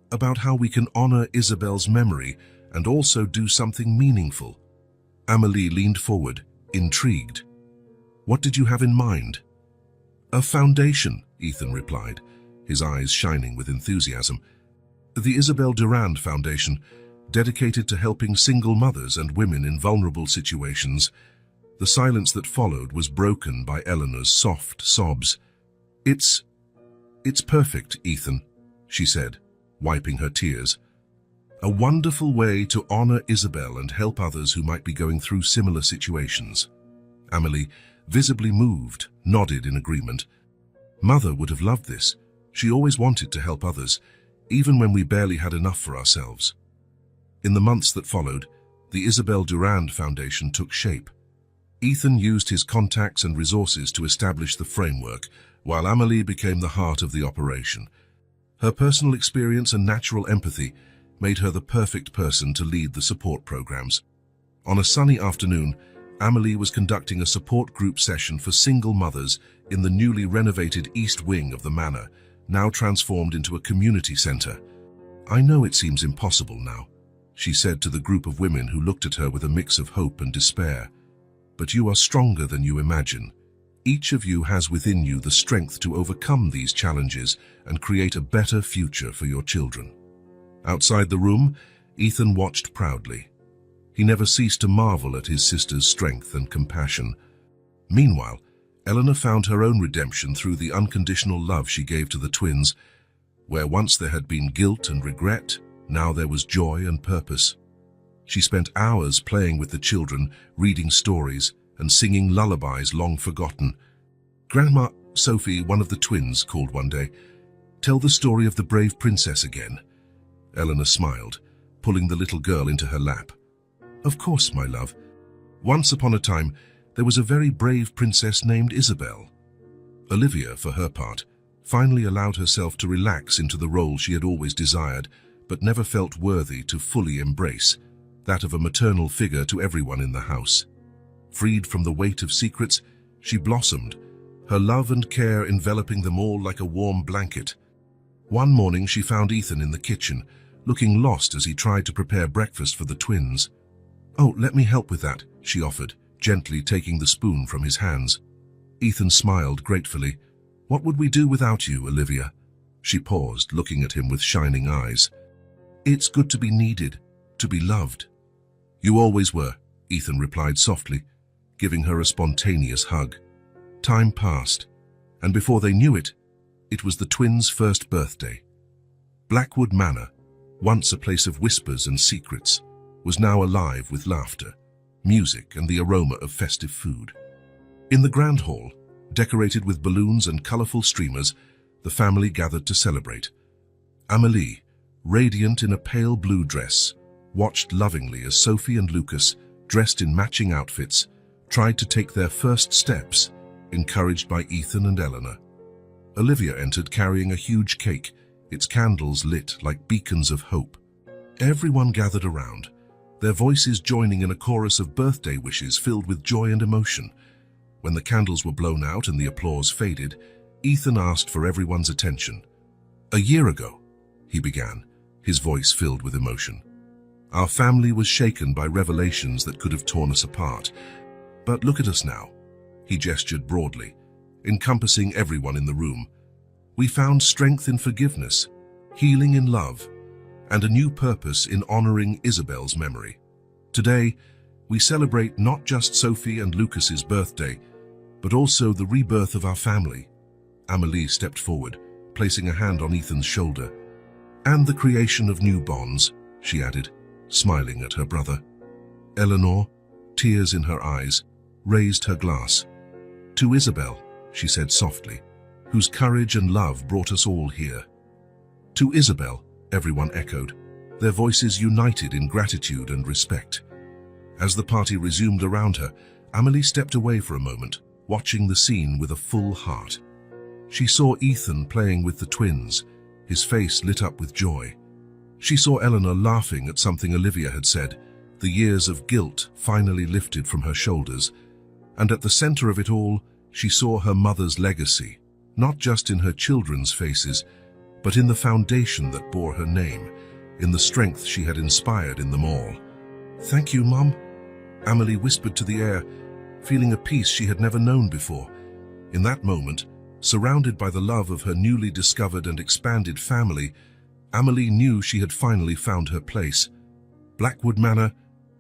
Speaker 1: about how we can honor Isabel's memory and also do something meaningful. Amelie leaned forward, intrigued. What did you have in mind? A foundation, Ethan replied, his eyes shining with enthusiasm. The Isabel Durand Foundation, dedicated to helping single mothers and women in vulnerable situations. The silence that followed was broken by Eleanor's soft sobs. It's perfect, Ethan, she said, wiping her tears. A wonderful way to honor Isabel and help others who might be going through similar situations. Amelie, visibly moved, nodded in agreement, Mother would have loved this. She always wanted to help others, even when we barely had enough for ourselves. In the months that followed, the Isabel Durand Foundation took shape. Ethan used his contacts and resources to establish the framework, while Amélie became the heart of the operation. Her personal experience and natural empathy made her the perfect person to lead the support programs. On a sunny afternoon, Amélie was conducting a support group session for single mothers in the newly renovated East Wing of the manor, now transformed into a community center. "I know it seems impossible now," she said to the group of women who looked at her with a mix of hope and despair. "But you are stronger than you imagine. Each of you has within you the strength to overcome these challenges and create a better future for your children." Outside the room, Ethan watched proudly. He never ceased to marvel at his sister's strength and compassion. Meanwhile, Eleanor found her own redemption through the unconditional love she gave to the twins. Where once there had been guilt and regret, now there was joy and purpose. She spent hours playing with the children, reading stories, and singing lullabies long forgotten. "Grandma," Sophie, one of the twins, called one day, "tell the story of the brave princess again." Eleanor smiled, pulling the little girl into her lap. "Of course, my love. Once upon a time, there was a very brave princess named Isabel." Olivia, for her part, finally allowed herself to relax into the role she had always desired, but never felt worthy to fully embrace, that of a maternal figure to everyone in the house. Freed from the weight of secrets, she blossomed, her love and care enveloping them all like a warm blanket. One morning she found Ethan in the kitchen, looking lost as he tried to prepare breakfast for the twins. "Oh, let me help with that," she offered, gently taking the spoon from his hands. Ethan smiled gratefully. "What would we do without you, Olivia?" She paused, looking at him with shining eyes. "It's good to be needed, to be loved." "You always were," Ethan replied softly, giving her a spontaneous hug. Time passed, and before they knew it, it was the twins' first birthday. Blackwood Manor, once a place of whispers and secrets, was now alive with laughter, music, and the aroma of festive food. In the grand hall, decorated with balloons and colorful streamers, the family gathered to celebrate. Amélie, radiant in a pale blue dress, watched lovingly as Sophie and Lucas, dressed in matching outfits, tried to take their first steps, encouraged by Ethan and Eleanor. Olivia entered carrying a huge cake, its candles lit like beacons of hope. Everyone gathered around, their voices joining in a chorus of birthday wishes filled with joy and emotion. When the candles were blown out and the applause faded, Ethan asked for everyone's attention. "A year ago," he began, his voice filled with emotion, "our family was shaken by revelations that could have torn us apart. But look at us now." He gestured broadly, encompassing everyone in the room. "We found strength in forgiveness, healing in love, and a new purpose in honoring Isabel's memory. Today, we celebrate not just Sophie and Lucas's birthday, but also the rebirth of our family." Amélie stepped forward, placing a hand on Ethan's shoulder. "And the creation of new bonds," she added, smiling at her brother. Eleanor, tears in her eyes, raised her glass. "To Isabel," she said softly, "whose courage and love brought us all here." "To Isabel," everyone echoed, their voices united in gratitude and respect. As the party resumed around her, Amélie stepped away for a moment, watching the scene with a full heart. She saw Ethan playing with the twins, his face lit up with joy. She saw Eleanor laughing at something Olivia had said, the years of guilt finally lifted from her shoulders. And at the center of it all, she saw her mother's legacy, not just in her children's faces, but in the foundation that bore her name, in the strength she had inspired in them all. "Thank you, Mum," Amélie whispered to the air, feeling a peace she had never known before. In that moment, surrounded by the love of her newly discovered and expanded family, Amélie knew she had finally found her place. Blackwood Manor,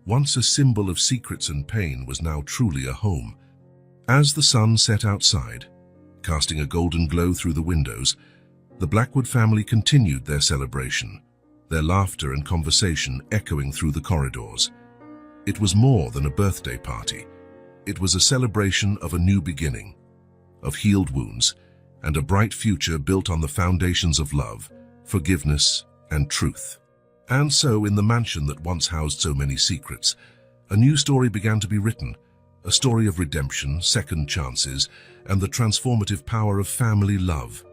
Speaker 1: once a symbol of secrets and pain, was now truly a home. As the sun set outside, casting a golden glow through the windows, the Blackwood family continued their celebration, their laughter and conversation echoing through the corridors. It was more than a birthday party. It was a celebration of a new beginning, of healed wounds, and a bright future built on the foundations of love, forgiveness, and truth. And so, in the mansion that once housed so many secrets, a new story began to be written, a story of redemption, second chances, and the transformative power of family love.